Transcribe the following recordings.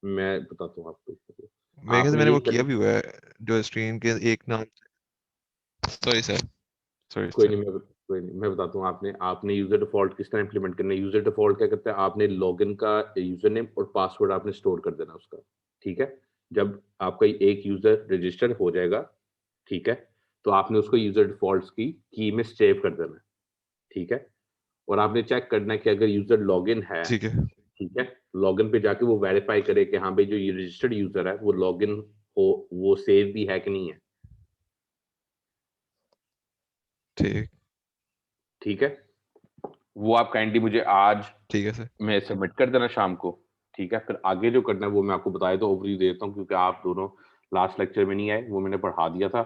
मैं बताता हूँ आपको। मेरे ख्याल से आपने मैंने ये वो किया भी हुआ है, जो स्क्रीन के एक नाम। सॉरी सर, सॉरी कोई सर। नहीं, मैं बताता हूँ। आपने आपने यूजर डिफॉल्ट किस तरह इंप्लीमेंट करना है। यूजर डिफॉल्ट क्या करता है, आपने लॉगिन का यूजर नेम और पासवर्ड आपने स्टोर कर देना उसका, ठीक है। जब आपका एक यूजर रजिस्टर हो जाएगा, ठीक है, तो आपने उसको यूजर डिफॉल्ट्स की में सेव कर देना है, ठीक है। और आपने चेक करना है कि अगर यूजर लॉगिन है, ठीक है। ठीक है, लॉगिन पे जाके वो वेरीफाई करे कि हाँ भाई जो ये रजिस्टर्ड यूजर है वो लॉगिन हो, वो सेव भी है कि नहीं है, ठीक। ठीक है। वो आप काइंडली मुझे आज ठीक है सर। में सबमिट कर देना शाम को, ठीक है। फिर आगे जो करना है वो मैं आपको बताया तो ओवरव्यू दे देता हूँ, क्योंकि आप दोनों लास्ट लेक्चर में नहीं आए, वो मैंने पढ़ा दिया था।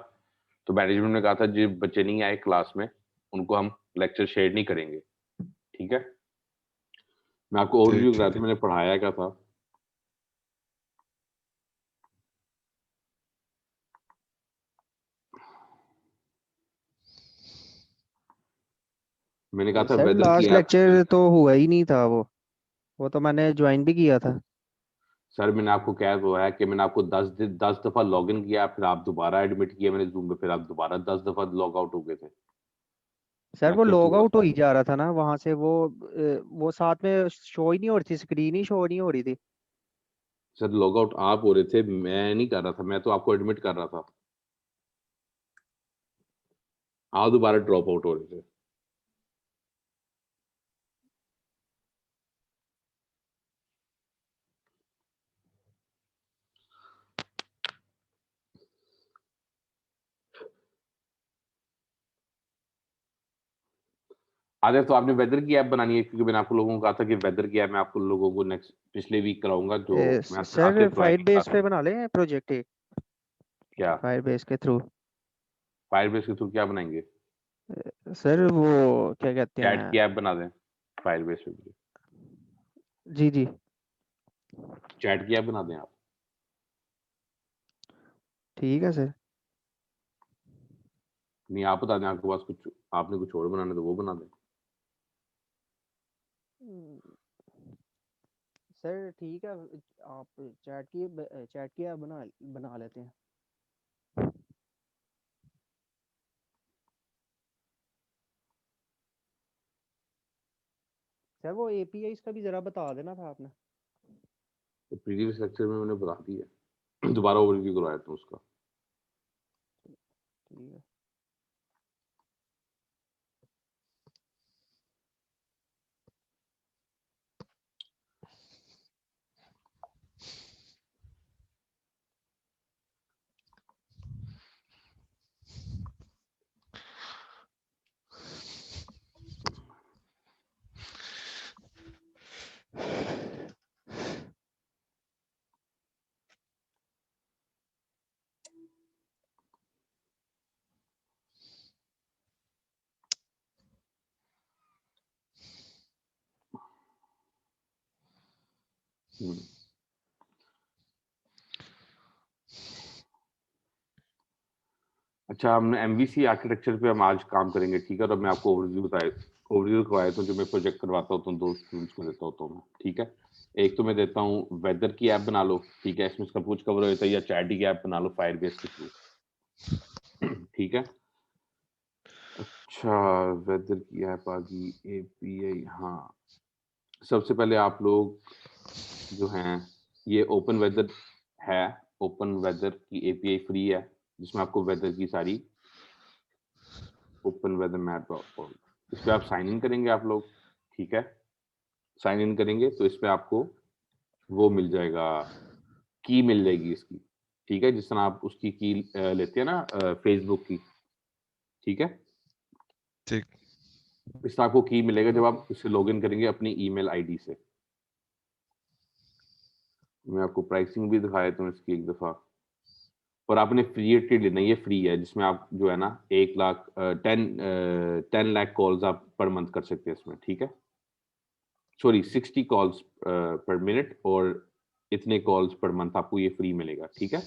तो मैनेजमेंट ने कहा था जो बच्चे नहीं आए क्लास में उनको हम लेक्चर शेयर नहीं करेंगे, ठीक है। मैं आपको ठीक ओवरव्यू ठीक कराया था, है। मैंने पढ़ाया क्या था। मैंने कहा था सर वेदर की लास्ट ऐप। लेक्चर तो हुआ ही नहीं था वो तो मैंने ज्वाइन भी किया था। सर मैंने आपको क्या हुआ है कि मैंने आपको 10 दफा लॉग इन किया, फिर आप दोबारा एडमिट किया मैंने जूम पे, फिर आप दोबारा 10 दफा लॉग आउट हो गए थे। सर वो लेक्चर तो लॉग हुआ आउट हो था। ही जा रहा था ना वहां से, वो साथ में शो ही नहीं हो रही थी, स्क्रीन ही शो नहीं हो रही थी। सर लॉग आउट आप हो रहे थे, मैं नहीं कर रहा था, मैं तो आपको एडमिट कर रहा था, आप दोबारा ड्रॉप आउट हो रहे थे। आगे तो आपने वेदर की ऐप बनानी है, क्योंकि मैंने आपको लोगों को कहा था कि वेदर की ऐप मैं आपको लोगों को नेक्स्ट पिछले वीक कराऊंगा, जो मैं आपसे सर करवाई फायर थी बेस क्लास पे में। बना लें प्रोजेक्ट एक, क्या फायर बेस के थ्रू। फायरबेस के थ्रू क्या बनाएंगे। सर वो क्या कहते चैट की हैं। ऐप बना दें फायरबेस पे भी। जी जी। चैट की ऐप बना दें आप। ठीक है सर। नहीं आप बता दें, आपके पास कुछ, आपने कुछ और बनाना है तो वो बना दें। सर ठीक है, आप चैट की ऐप बना बना लेते हैं। सर वो एपीआई का भी जरा बता देना था आपने। तो प्रीवियस लेक्चर में मैंने बता दी है दोबारा ओवरव्यू करवाया था उसका। ठीक है। हम्म। अच्छा, हमने एमवीसी आर्किटेक्चर पे हम आज काम करेंगे, ठीक है। और मैं आपको ओवरव्यू करवाया था, जो मैं प्रोजेक्ट करवाता होता हूँ 2 स्टूडेंट्स को देता होता हूँ मैं, ठीक है। एक तो मैं देता हूँ वेदर की ऐप बना लो, ठीक है, इसमें सब कुछ कवर हो जाता है, या चैट की ऐप बना लो फायरबेस के थ्रू, ठीक है। अच्छा, वेदर की ऐप आ गई, एपीआई, हाँ। सबसे पहले आप लोग जो हैं, ये ओपन वेदर है, ओपन वेदर की एपीआई फ्री है, जिसमें आपको वेदर की सारी, open weather map dot org, इस पे आप साइन इन करेंगे आप लोग, ठीक है। साइन इन करेंगे तो इस पे आपको वो मिल जाएगा, की मिल जाएगी इसकी, ठीक है। जिस तरह आप उसकी की लेते हैं ना फेसबुक की, ठीक है। ठीक। इस तरह आपको की मिलेगा जब ओके। आप इससे लॉग इन करेंगे अपनी ईमेल आईडी से। मैं आपको प्राइसिंग भी दिखा देता हूँ इसकी एक दफा। और आपने फ्री ट्रेड लेना, ये फ्री है, जिसमें आप जो है ना 1 लाख 10 लाख कॉल्स आप पर मंथ कर सकते हैं इसमें, ठीक है। सॉरी 60 कॉल्स पर मिनट, और इतने कॉल्स पर मंथ आपको ये फ्री मिलेगा, ठीक है।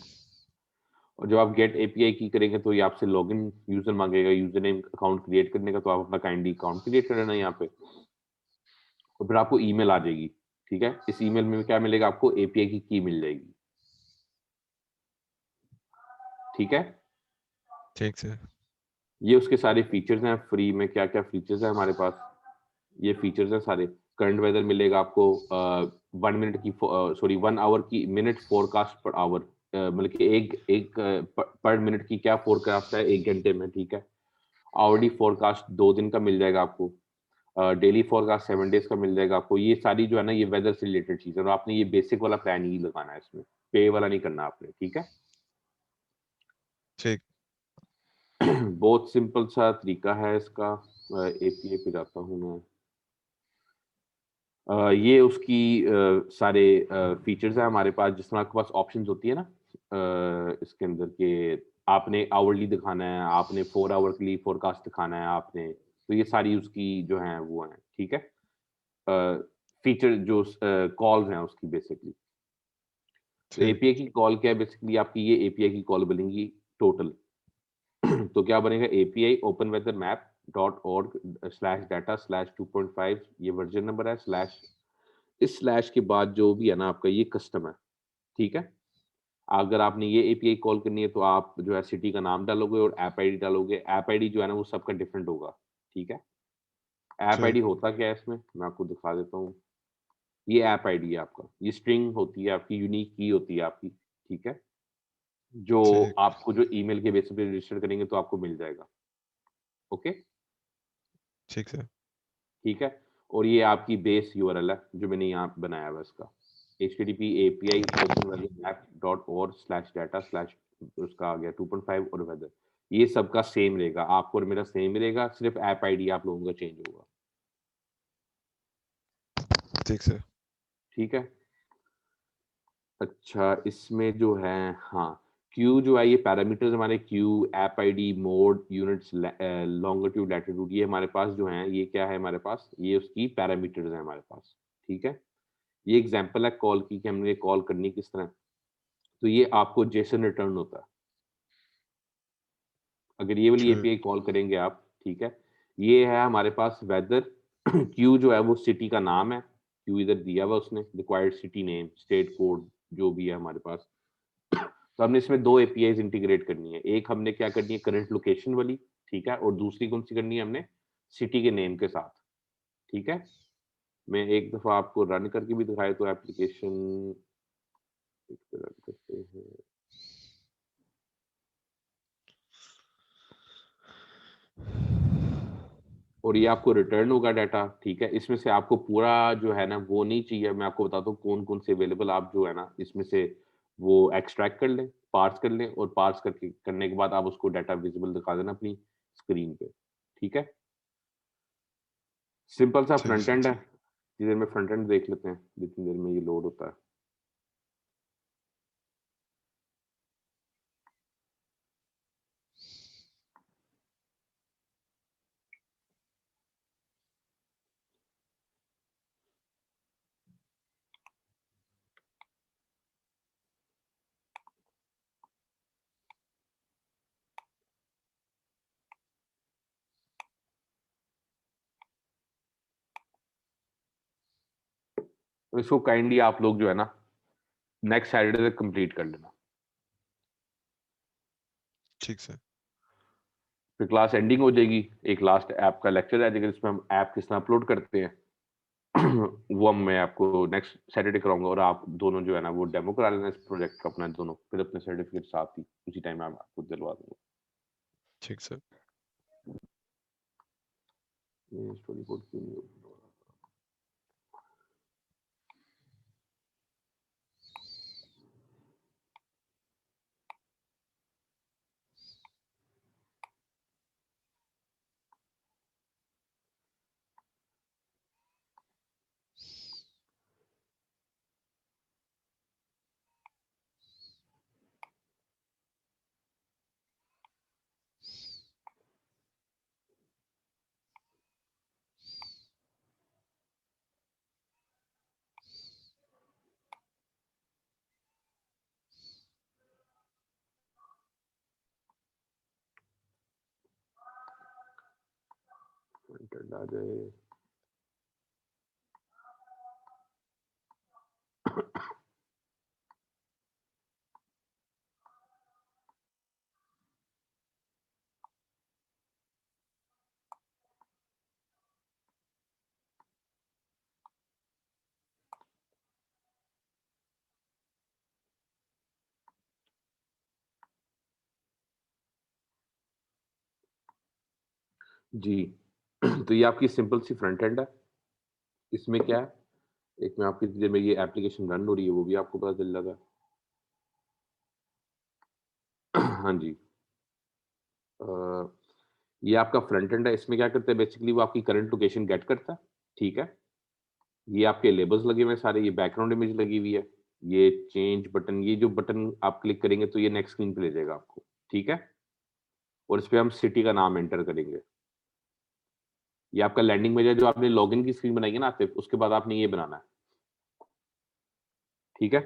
और जब आप गेट एपीआई की करेंगे तो ये आपसे लॉगिन यूजर मांगेगा, यूजर नेम अकाउंट क्रिएट करने का, तो आप अपना काइंडली अकाउंट क्रिएट कर लेना यहाँ पे, और फिर आपको ईमेल आ जाएगी, ठीक है। इस ईमेल में क्या मिलेगा आपको, एपीआई की की मिल जाएगी, ठीक है। ठीक सर। ये उसके सारे फीचर्स हैं, फ्री में क्या क्या फीचर्स हैं हमारे पास, ये फीचर्स हैं सारे। करंट वेदर मिलेगा आपको, 1 मिनट की सॉरी 1 आवर की मिनट फोरकास्ट पर आवर, मतलब कि एक एक पर मिनट की क्या फोरकास्ट है 1 घंटे में, ठीक है। आवरली फोरकास्ट 2 दिन का मिल जाएगा आपको, डेली फोरकास्ट 7 डेज का मिल जाएगा आपको। ये सारी जो है ना ये वेदर से रिलेटेड चीज़ है, और आपने ये बेसिक वाला प्लान ही लगाना है, इसमें पे वाला नहीं करना आपने, ठीक है। ठीक। बहुत सिंपल सा तरीका है इसका। एपीआई पे जाता हूँ मैं। ये उसकी सारे फीचर्स हैं हमारे पास, जिस तरह आपके पास ऑप्शंस होती है ना, इसके अंदर के आपने आवरली दिखाना है, आपने 4 आवर के लिए फोरकास्ट दिखाना है आपने, तो ये सारी उसकी जो है वो है, ठीक है। फीचर जो कॉल्स हैं उसकी बेसिकली, तो ठीक। एपीआई की कॉल क्या है बेसिकली, आपकी ये एपीआई की कॉल बनेगी टोटल। तो क्या बनेगा, API open weather map .org/data/2.5, ये वर्जन नंबर है, स्लैश, इस स्लैश के बाद जो भी है ना आपका ये कस्टम है, ठीक है। अगर आपने ये एपीआई कॉल करनी है तो आप जो है सिटी का नाम डालोगे और ऐप आईडी डालोगे। ऐप आईडी जो है ना वो सबका डिफरेंट होगा, ठीक है। ऐप ठीक। आईडी होता क्या है इसमें, मैं आपको दिखा देता हूँ। ये ऐप आईडी है आपका, ये स्ट्रिंग होती है आपकी, यूनिक की होती है आपकी, ठीक है। जो ठीक। आपको जो ईमेल के बेसिस पे रजिस्टर करेंगे तो आपको मिल जाएगा, ओके, ठीक सर। ठीक है। और ये आपकी बेस यूआरएल है जो मैंने यहाँ बनाया हुआ है इसका, http API openweathermap.org/data/ उसका आ गया 2.5 और वेदर, ये सबका सेम रहेगा, आपको और मेरा सेम रहेगा, सिर्फ ऐप आईडी आप लोगों का चेंज होगा, ठीक सर। ठीक है। अच्छा, इसमें जो है, हाँ, क्यू जो है ये पैरामीटर्स हमारे, Q, app ID, mode, units, longitude, latitude, ये हमारे पास जो है, ये क्या है हमारे पास, ये उसकी पैरामीटर्स है हमारे पास, ठीक है। ये एग्जांपल है कॉल की कि हमने कॉल करनी किस तरह, तो ये आपको जेसन रिटर्न होता है अगर ये वाली ठीक। एपीआई कॉल करेंगे आप, ठीक है। ये है हमारे पास वेदर, क्यू जो है वो सिटी का नाम है, क्यू इधर दिया हुआ उसने, required city name, state code, जो भी है हमारे पास। तो हमने इसमें 2 एपीआईज़ इंटीग्रेट करनी है। एक हमने क्या करनी है, करंट लोकेशन वाली, ठीक है, और दूसरी कौन-सी करनी है हमने, सिटी के नेम के साथ, ठीक है। मैं एक दफ़ा आपको रन करके भी दिखाया तो एप्लीकेशन, एक पे रन करते हैं। और ये आपको रिटर्न होगा डाटा, ठीक है। इसमें से आपको पूरा जो है ना वो नहीं चाहिए, मैं आपको बताता हूँ कौन-कौन से अवेलेबल आप जो है ना इसमें से वो एक्सट्रैक्ट कर लें, पार्स कर लें, और पार्स करके करने के बाद आप उसको डाटा विज़िबल दिखा देना अपनी स्क्रीन पे, ठीक है। सिंपल सा ठीक फ्रंट सर। एंड है, इतनी देर में फ्रंट एंड देख लेते हैं, जितनी देर में ये लोड होता है। तो इसको काइंडली आप लोग जो है ना नेक्स्ट सैटरडे तक कंप्लीट कर लेना, ठीक सर। फिर क्लास एंडिंग हो जाएगी, एक लास्ट ऐप का लेक्चर है जिसमें जिसमें हम ऐप किस तरह अपलोड करते हैं। वो अब मैं आपको नेक्स्ट सैटरडे कराऊंगा, और आप दोनों जो है ना वो डेमो करा लेना इस प्रोजेक्ट का अपना दोनों, फिर अपने सर्टिफिकेट साथ ही उसी टाइम मैं आपको दिलवा दूंगा। ठीक सर। ये स्टोरी कोड क्यों नहीं open हो रहा? Content आ जाए। जी। तो ये आपकी सिंपल सी फ्रंट एंड है। इसमें क्या है, एक मैं आपकी जब ये एप्लीकेशन रन हो रही है वो भी आपको पता चल जाएगा। हाँ जी। अ, ये आपका फ्रंट एंड है, इसमें क्या करता है बेसिकली वो आपकी करंट लोकेशन गेट करता है, ठीक है? ये आपके लेबल्स लगे हुए हैं सारे, ये बैकग्राउंड इमेज लगी हुई है, ये चेंज बटन, ये जो बटन आप क्लिक करेंगे तो ये नेक्स्ट स्क्रीन पे ले जाएगा आपको, ठीक है? और इसपे हम सिटी का नाम एंटर करेंगे। ये आपका लैंडिंग पेज है, जो आपने लॉगिन की स्क्रीन बनाई है ना आतिफ, उसके बाद आपने ये बनाना है, ठीक है?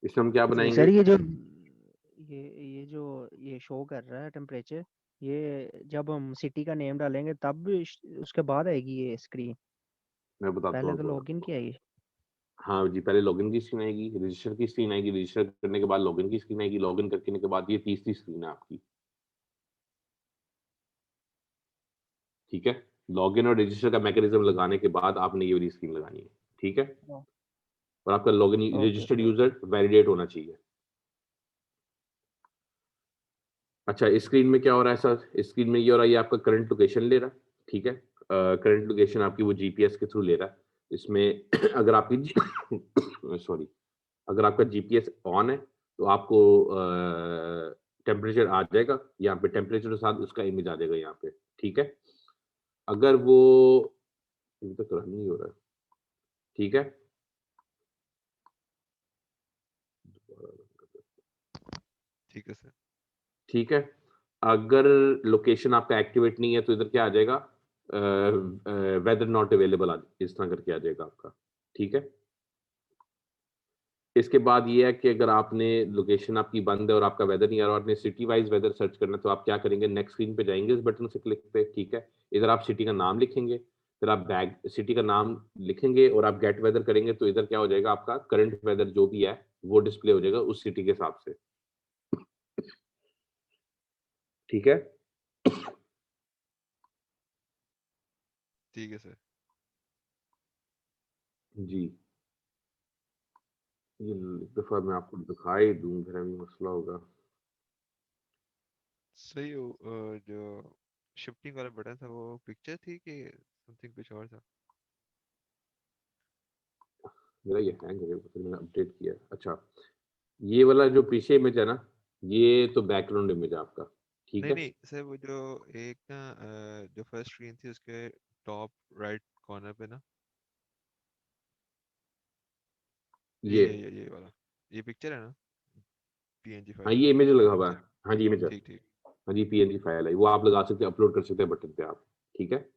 इसमें हम क्या तो बनाएँगे? सर ये शो कर रहा है टेम्परेचर, ये जब हम सिटी का नेम डालेंगे तब उसके बाद आएगी ये स्क्रीन, मैं बताता पहले हूँ तो आपको। लॉगिन की आएगी। हाँ जी, पहले लॉगिन की स्क्रीन आएगी, रजिस्टर की स्क्रीन आएगी, रजिस्टर करने के बाद लॉगिन की स्क्रीन आएगी, लॉगिन करने के बाद ये तीसरी स्क्रीन है आपकी, ठीक है? लॉगिन और रजिस्टर का मैकेनिज़्म लगाने के बाद आपने ये वाली स्क्रीन लगानी है, ठीक है? हाँ। और आपका login okay. Registered user validate होना चाहिए। अच्छा, इस स्क्रीन में क्या हो रहा है सर? इस स्क्रीन में ये हो रहा है, ये आपका करंट लोकेशन ले रहा है, ठीक है? करंट लोकेशन आपकी वो जीपीएस के थ्रू ले रहा है। इसमें अगर आपकी सॉरी, अगर आपका जीपीएस ऑन है, तो आपको टेम्परेचर आ जाएगा, यहाँ पे टेम्परेचर के साथ उसका इमेज आ जाएगा यहाँ पे, ठीक है? अगर वो अभी तक रन नहीं हो रहा है, ठीक है? ठीक है सर। ठीक है? अगर लोकेशन आपका एक्टिवेट नहीं है, तो इधर क्या आ जाएगा? वेदर नॉट अवेलेबल इस तरह करके आ जाएगा आपका, ठीक है? इसके बाद ये है कि अगर आपने लोकेशन आपकी बंद है और आपका वेदर नहीं आ रहा और आपने सिटी वाइज़ वेदर सर्च करना है, तो आप क्या करेंगे? नेक्स्ट स्क्रीन पे जाएँगे इस बटन से क्लिक पे, ठीक है? इधर आप सिटी का नाम लिखेंगे, फिर आप बैग सिटी का नाम लिखेंगे और आप गेट वेदर करेंगे, तो इधर क्या हो जाएगा? आपका करंट वेदर जो भी है, वो डिस्प्ले हो जाएगा उस सिटी के हिसाब से, ठीक है? ठीक है सर। जी। ये एक दफ़ा मैं आपको दिखा ही दूँ, फिर अभी मसला होगा। सही हो, जो शिफ्टिंग वाला बटन था वो पिक्चर थी कि समथिंग कुछ और था? मेरा ये हैंग हो गया, फिर मैंने अपडेट किया। अच्छा, ये वाला जो पीछे इमेज है ना, ये तो बैकग्राउंड इमेज है आपका, ठीक नहीं है? नहीं सर, वो जो एक ना जो फर्स्ट स्क्रीन थी उसके टॉप राइट कॉर्नर पे ना, ये ये वाला, ये पिक्चर है ना, पीएनजी हाँ, फाइल। ये इमेज लगा हुआ है। हाँ जी, इमेज है। ठीक ठीक। हाँ जी, पीएनजी फाइल है, वो आप लगा सकते हैं, अपलोड कर सकते हैं बटन पे आप, ठीक है?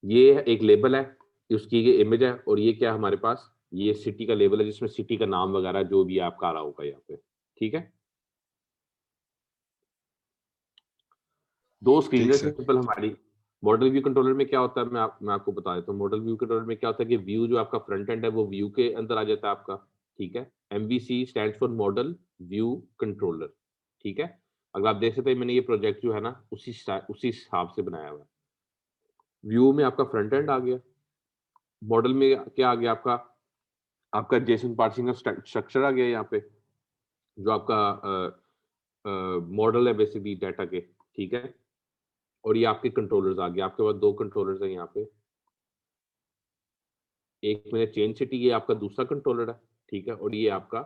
ये एक लेबल है, उसकी ये इमेज है और ये क्या है हमारे पास? ये सिटी का लेबल है जिसमें सिटी का नाम वगैरह जो भी है आपका आ रहा होगा यहाँ पे, ठीक है? 2 स्क्रीन ठीक है सर। सिंपल हमारी। मॉडल व्यू कंट्रोलर में क्या होता है, मैं आपको बता देता हूँ। मॉडल व्यू कंट्रोलर में क्या होता है कि व्यू जो आपका फ्रंट एंड है वो व्यू के अंदर आ जाता है आपका, ठीक है? MVC stands for model view controller, ठीक है? अगर आप देख सकते हैं मैंने ये प्रोजेक्ट जो है ना उसी हिसाब से बनाया हुआ है। व्यू में आपका फ्रंट एंड आ गया, मॉडल में क्या आ गया आपका? आपका जेसन पार्सिंग का स्ट्रक्चर आ गया यहाँ पे, जो आपका मॉडल है बेसिकली डाटा के, ठीक है? और ये आपके कंट्रोलर्स आ गए, आपके पास 2 कंट्रोलर्स हैं यहाँ पे। एक मैंने चेन सिटी, ये आपका दूसरा कंट्रोलर है, ठीक है? और ये आपका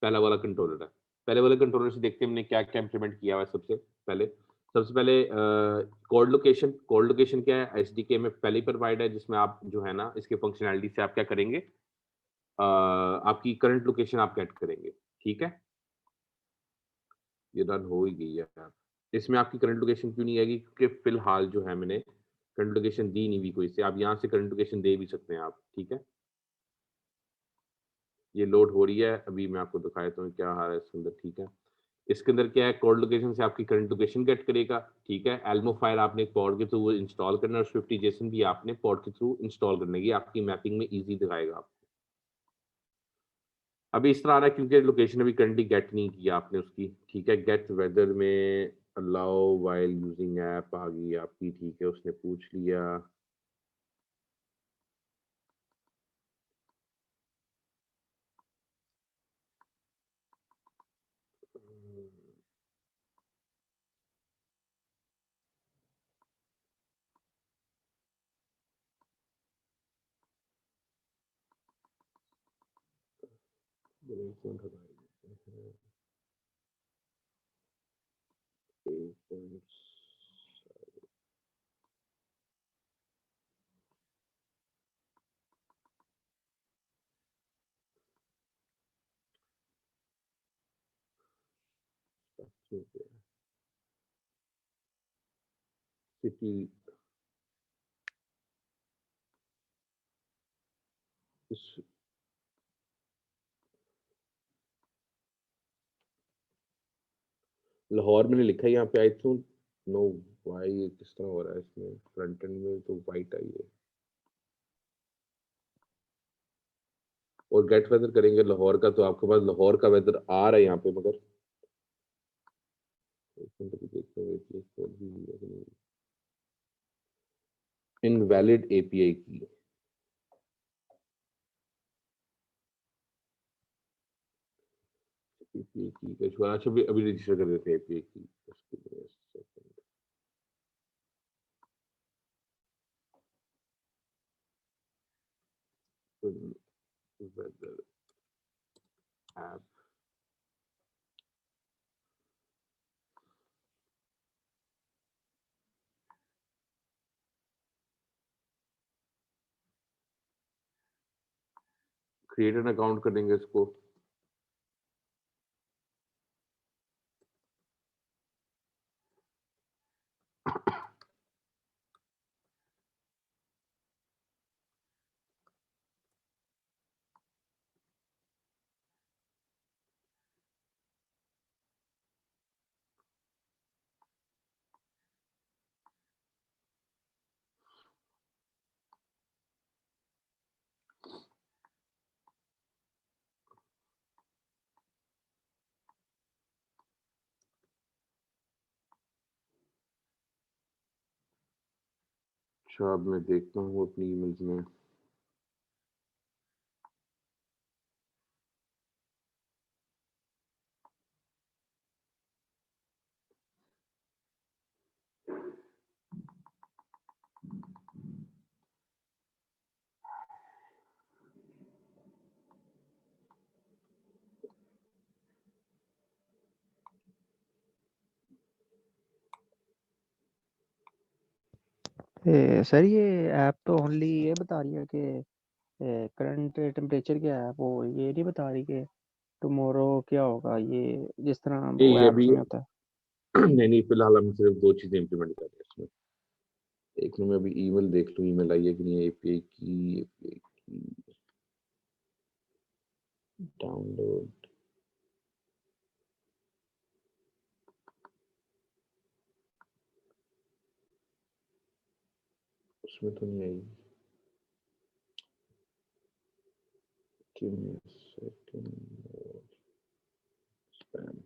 पहला वाला कंट्रोलर है। पहले वाले कंट्रोलर से देखते हैं हमने क्या-क्या इम्प्लीमेंट किया हुआ है सबसे पहले। सबसे पहले कोड लोकेशन क्या है? एसडीके में पहले ही प्रोवाइड है, जिसमें आप जो है ना इसके फंक्शनैलिटी से आप क्या करेंगे? आपकी करंट लोकेशन आप गेट करेंगे, ठीक है? ये रन हो ही गई है यार। इसमें आपकी करंट लोकेशन क्यों नहीं आएगी? क्योंकि फिलहाल जो है मैंने करंट लोकेशन दी नहीं हुई कोई से। आप यहाँ से करंट लोकेशन दे भी सकते हैं आप, ठीक है? ये लोड हो रही है, अभी मैं आपको दिखा देता हूँ क्या आ रहा है इसके अंदर, ठीक है? इसके अंदर क्या है, कोड लोकेशन से आपकी करंट लोकेशन गेट करेगा, ठीक है? एल्मो फाइल आपने पॉड के थ्रू इंस्टॉल करना है और स्विफ्ट जेसन भी आपने पॉड के थ्रू इंस्टॉल करना है। ये आपकी मैपिंग में ईज़ी दिखाएगा आपको, अभी इस तरह आ रहा है क्योंकि लोकेशन अभी करंटली गेट नहीं किया आपने उसकी, ठीक है। गेट वेदर में अलाउ व्हाइल यूजिंग ऐप आ गई आपकी, ठीक है, उसने पूछ लिया। सिटी लाहौर मैंने लिखा है यहाँ पे, आई डोंट नो व्हाई ये किस तरह हो रहा है इसमें, फ्रंट एंड में तो वाइट आई है। और गेट वेदर करेंगे लाहौर का, तो आपके पास लाहौर का वेदर आ रहा है यहाँ पे, मगर इनवैलिड एपीआई की। एपीआई की का इशू, अच्छा अभी अभी रजिस्टर कर देते हैं एपीआई की। उसके लिए weather app create an account कर देंगे इसको। अच्छा अब मैं देखता हूँ अपनी ईमेल्स में। सर ये ऐप तो ओनली ये बता रही है कि करंट टेम्परेचर क्या है, वो ये नहीं बता रही कि टुमारो क्या होगा, ये जिस तरह वो ये ऐप्स अभी में होता है। नहीं नहीं, फिलहाल हम सिर्फ दो चीजें इम्प्लीमेंट कर रहे हैं इसमें। एक मिनट में अभी ईमेल देख लूँ, ईमेल आई है कि नहीं। एपीआई की डाउनलोड, उसमें तो नहीं आई। Give me a second. Spam.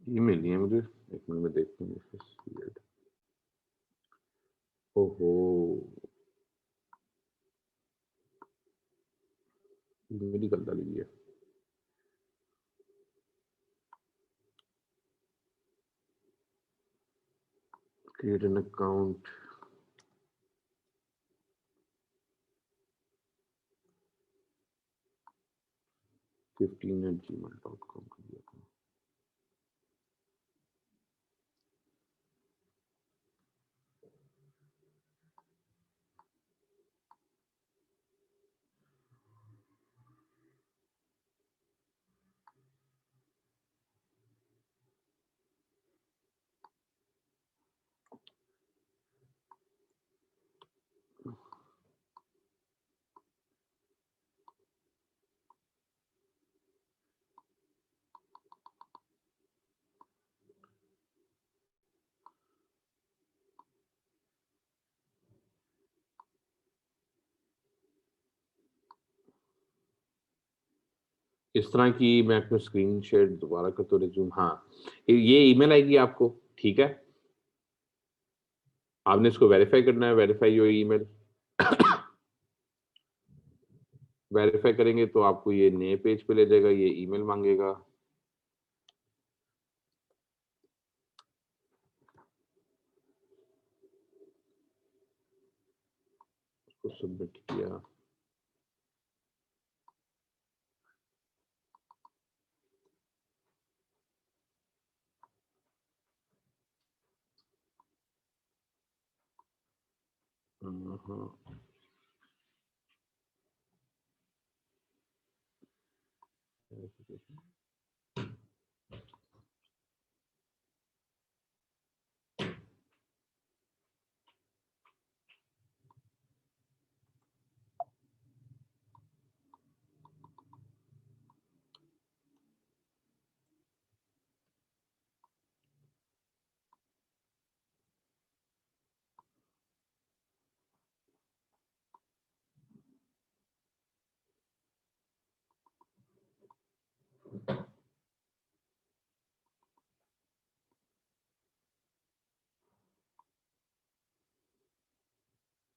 Email नहीं है मुझे, एक मिनट में देखता हूँ। ओहो, ईमेल ही गलत डाली है। क्रिएट एन अकाउंट 15@gmail.com कर दिया था। इस तरह की मैं अपना स्क्रीन शेयर दोबारा करता हूँ रिज्यूम। हाँ, ये ईमेल आएगी आपको, ठीक है? आपने इसको वेरीफाई करना है, वेरीफाई योर ईमेल। वेरीफाई करेंगे तो आपको ये नए पेज पे ले जाएगा, ये ईमेल माँगेगा। उसको सबमिट किया। हाँ।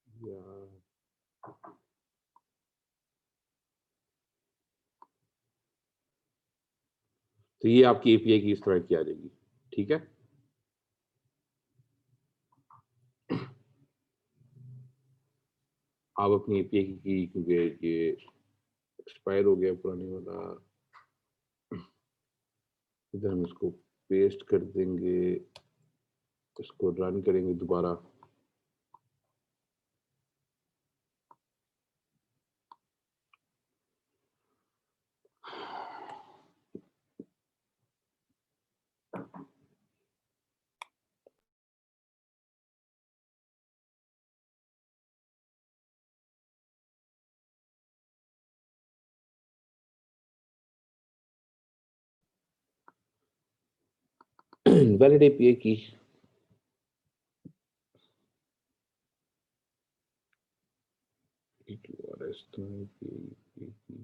यार, तो ये आपकी एपीआई की इस तरह की आ जाएगी, ठीक है? आप अपनी एपीआई की, क्योंकि ये एक्सपायर हो गया पुराने वाला, इधर हम इसको पेस्ट कर देंगे, इसको रन करेंगे दोबारा। वैलिड एपीआई की EQRS तो API की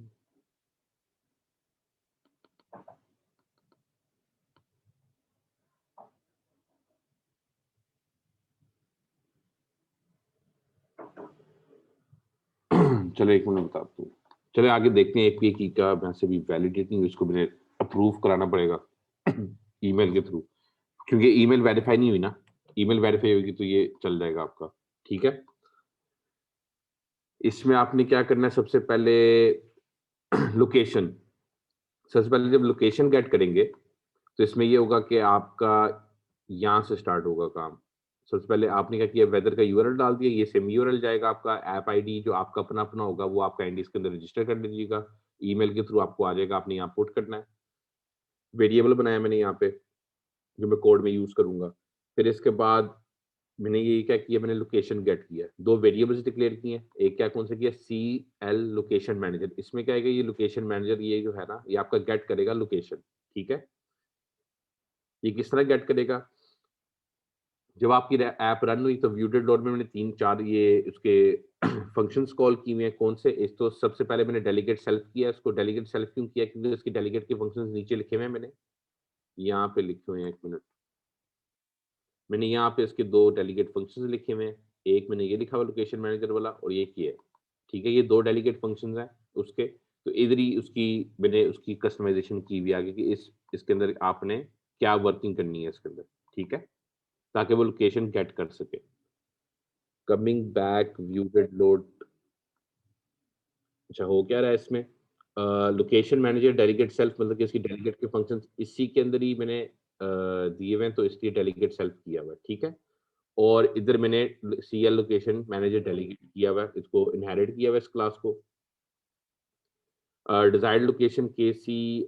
चलो एक मिनट बताता हूँ। चलो आगे देखते हैं एपीआई की का वैसे भी वैलिडेटिंग, इसको मुझे अप्रूव कराना पड़ेगा ईमेल के थ्रू, क्योंकि ईमेल वेरीफाई नहीं हुई ना। ईमेल वेरीफाई होगी तो ये चल जाएगा आपका, ठीक है? इसमें आपने क्या करना है, सबसे पहले लोकेशन, सबसे पहले जब लोकेशन गेट करेंगे तो इसमें ये होगा कि आपका यहाँ से स्टार्ट होगा काम। सबसे पहले आपने क्या किया, वेदर का यूआरएल डाल दिया, ये सेम यूआरएल जाएगा आपका। ऐप आईडी जो आपका अपना होगा वो आपका एंड इसके अंदर रजिस्टर कर लीजिएगा, ईमेल के थ्रू आपको आ जाएगा, आपने यहाँ पुट करना है। वेरिएबल बनाया मैंने यहाँ पे, जो मैं कोड में यूज करूंगा। फिर इसके बाद मैंने ये क्या किया, मैंने लोकेशन गेट किया, दो वेरिएबल्स डिक्लेयर किए हैं। एक क्या कौन सा किया, सी एल लोकेशन मैनेजर। इसमें क्या है, ये लोकेशन मैनेजर ये जो है ना, ये आपका गेट करेगा लोकेशन, ठीक है? ये किस तरह गेट करेगा, जब आपकी ऐप रन हुई तो व्यूडेड लोड में मैंने 3-4 ये उसके फंक्शंस कॉल किए हुए हैं। कौन से, इस तो सबसे पहले मैंने डेलीगेट सेल्फ किया। इसको डेलीगेट सेल्फ क्यों किया, क्योंकि इसकी डेलीगेट के फंक्शंस नीचे लिखे हुए हैं, मैंने यहाँ पे लिखे हुए हैं। 1 मिनट, मैंने यहाँ पे इसके 2 डेलीगेट फंक्शंस लिखे हुए हैं। एक मैंने ये लिखा हुआ लोकेशन मैनेजर वाला, और ये किया है, ठीक है? ये 2 डेलीगेट फंक्शंस हैं उसके। तो इधर ही उसकी मैंने उसकी कस्टमाइजेशन की हुई आगे कि इसके अंदर आपने क्या वर्किंग करनी है इसके अंदर, ठीक है? ताकि वो लोकेशन गेट कर सके। कमिंग बैक व्यूडेड लोड, अच्छा हो क्या रहा है इसमें, लोकेशन मैनेजर डेलीगेट सेल्फ, मतलब कि इसकी डेलीगेट के फंक्शंस इसी के अंदर ही मैंने दिए हुए हैं, तो इसलिए डेलीगेट सेल्फ किया हुआ है, ठीक है? और इधर मैंने सीएल लोकेशन मैनेजर डेलीगेट किया हुआ है, इसको इनहेरिट किया हुआ है इस क्लास को। डिजायर्ड लोकेशन केसी,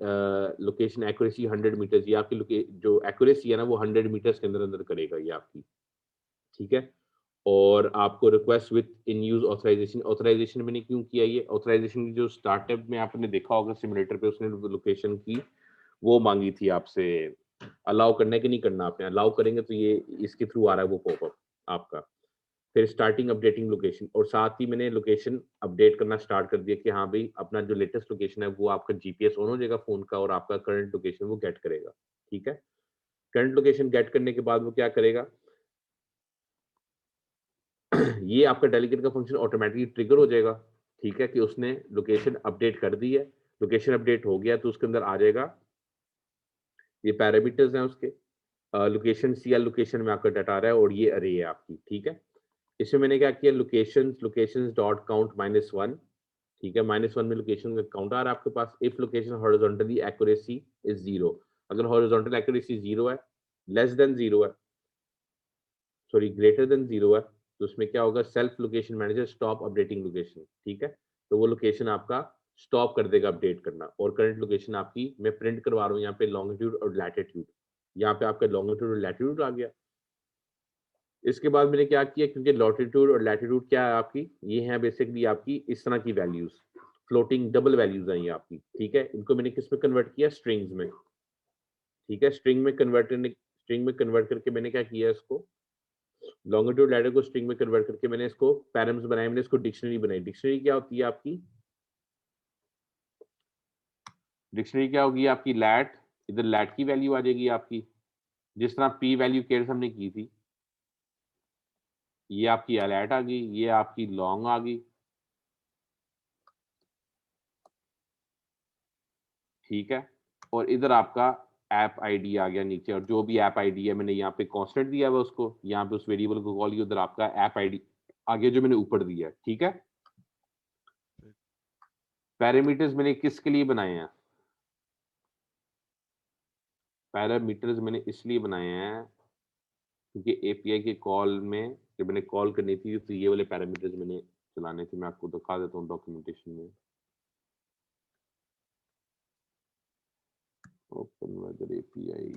लोकेशन एक्यूरेसी 100 मीटर्स, ये आपकी जो एक्यूरेसी है ना वो 100 मीटर्स के अंदर अंदर करेगा ये आपकी, ठीक है? और आपको request with in use authorization, authorization मैंने क्यों किया, ये ऑथराइजेशन की जो स्टार्टअप में आपने देखा होगा सिमुलेटर पे, उसने लोकेशन की वो मांगी थी आपसे, अलाउ करना है कि नहीं करना। आपने अलाउ करेंगे तो ये इसके थ्रू आ रहा है वो पॉपअप आपका। फिर स्टार्टिंग अपडेटिंग लोकेशन, और साथ ही मैंने लोकेशन अपडेट करना स्टार्ट कर दिया कि हाँ भाई अपना जो लेटेस्ट लोकेशन है वो आपका जीपीएस ऑन हो जाएगा फोन का और आपका करंट लोकेशन वो गेट करेगा। ठीक है, करंट लोकेशन गेट करने के बाद वो क्या करेगा, ये आपका डेलीगेट का फंक्शन ऑटोमेटिकली ट्रिगर हो जाएगा। ठीक है, कि उसने लोकेशन अपडेट कर दी है, लोकेशन अपडेट हो गया तो उसके अंदर आ जाएगा, ये पैरामीटर्स हैं उसके, लोकेशन सीएल लोकेशन में आपका डाटा आ रहा है और ये अरे है आपकी। ठीक है, इसमें मैंने क्या किया, लोकेशंस डॉट काउंट -1। ठीक है, -1 में लोकेशन का काउंट आ रहा है आपके पास। If location horizontally accuracy is 0, अगर हॉरिजॉन्टल एक्यूरेसी 0 है, लेस देन 0 है, सॉरी ग्रेटर देन 0 है, तो उसमें क्या होगा, self location manager stop updating location. ठीक है, तो वो लोकेशन आपका स्टॉप कर देगा अपडेट करना, और करंट लोकेशन आपकी मैं प्रिंट करवा रहा हूँ यहाँ पे लॉन्गिट्यूड और लैटिट्यूड, यहाँ पे आपका लॉन्गिट्यूड और लैटिट्यूड आ गया। इसके बाद मैंने क्या किया, क्योंकि लॉटिट्यूड और लैटिट्यूड क्या है आपकी, ये है बेसिकली आपकी इस तरह की वैल्यूज, फ्लोटिंग डबल वैल्यूज आई आपकी। ठीक है, इनको मैंने किस में कन्वर्ट किया, स्ट्रिंग्स में। ठीक है, स्ट्रिंग में कन्वर्ट करके मैंने क्या किया, इसको लॉन्गिट्यूड लैटिट्यूड को स्ट्रिंग में कन्वर्ट करके मैंने इसको पैरम्स बनाए, मैंने इसको डिक्शनरी बनाई। डिक्शनरी क्या होती है आपकी, डिक्शनरी क्या होगी आपकी, लैट, इधर लैट की वैल्यू आ जाएगी आपकी, जिस तरह पी वैल्यू केयर्स हमने की थी, ये आपकी अलैट आ गई, ये आपकी लॉन्ग आ गई। ठीक है, और इधर आपका ऐप आईडी आ गया नीचे, और जो भी ऐप आईडी है मैंने यहाँ पे कांस्टेंट दिया हुआ उसको, यहाँ पे उस वेरिएबल को कॉल किया, उधर आपका ऐप आईडी आ गया जो मैंने ऊपर दिया है। ठीक है, पैरामीटर्स मैंने किसके लिए बनाए हैं, पैरामीटर्स मैंने इसलिए बनाए हैं क्योंकि एपीआई के कॉल में जब मैंने कॉल करनी थी तो ये वाले पैरामीटर्स मैंने चलाने थे। मैं आपको दिखा देता हूँ डॉक्यूमेंटेशन में, ओपन वेदर एपीआई,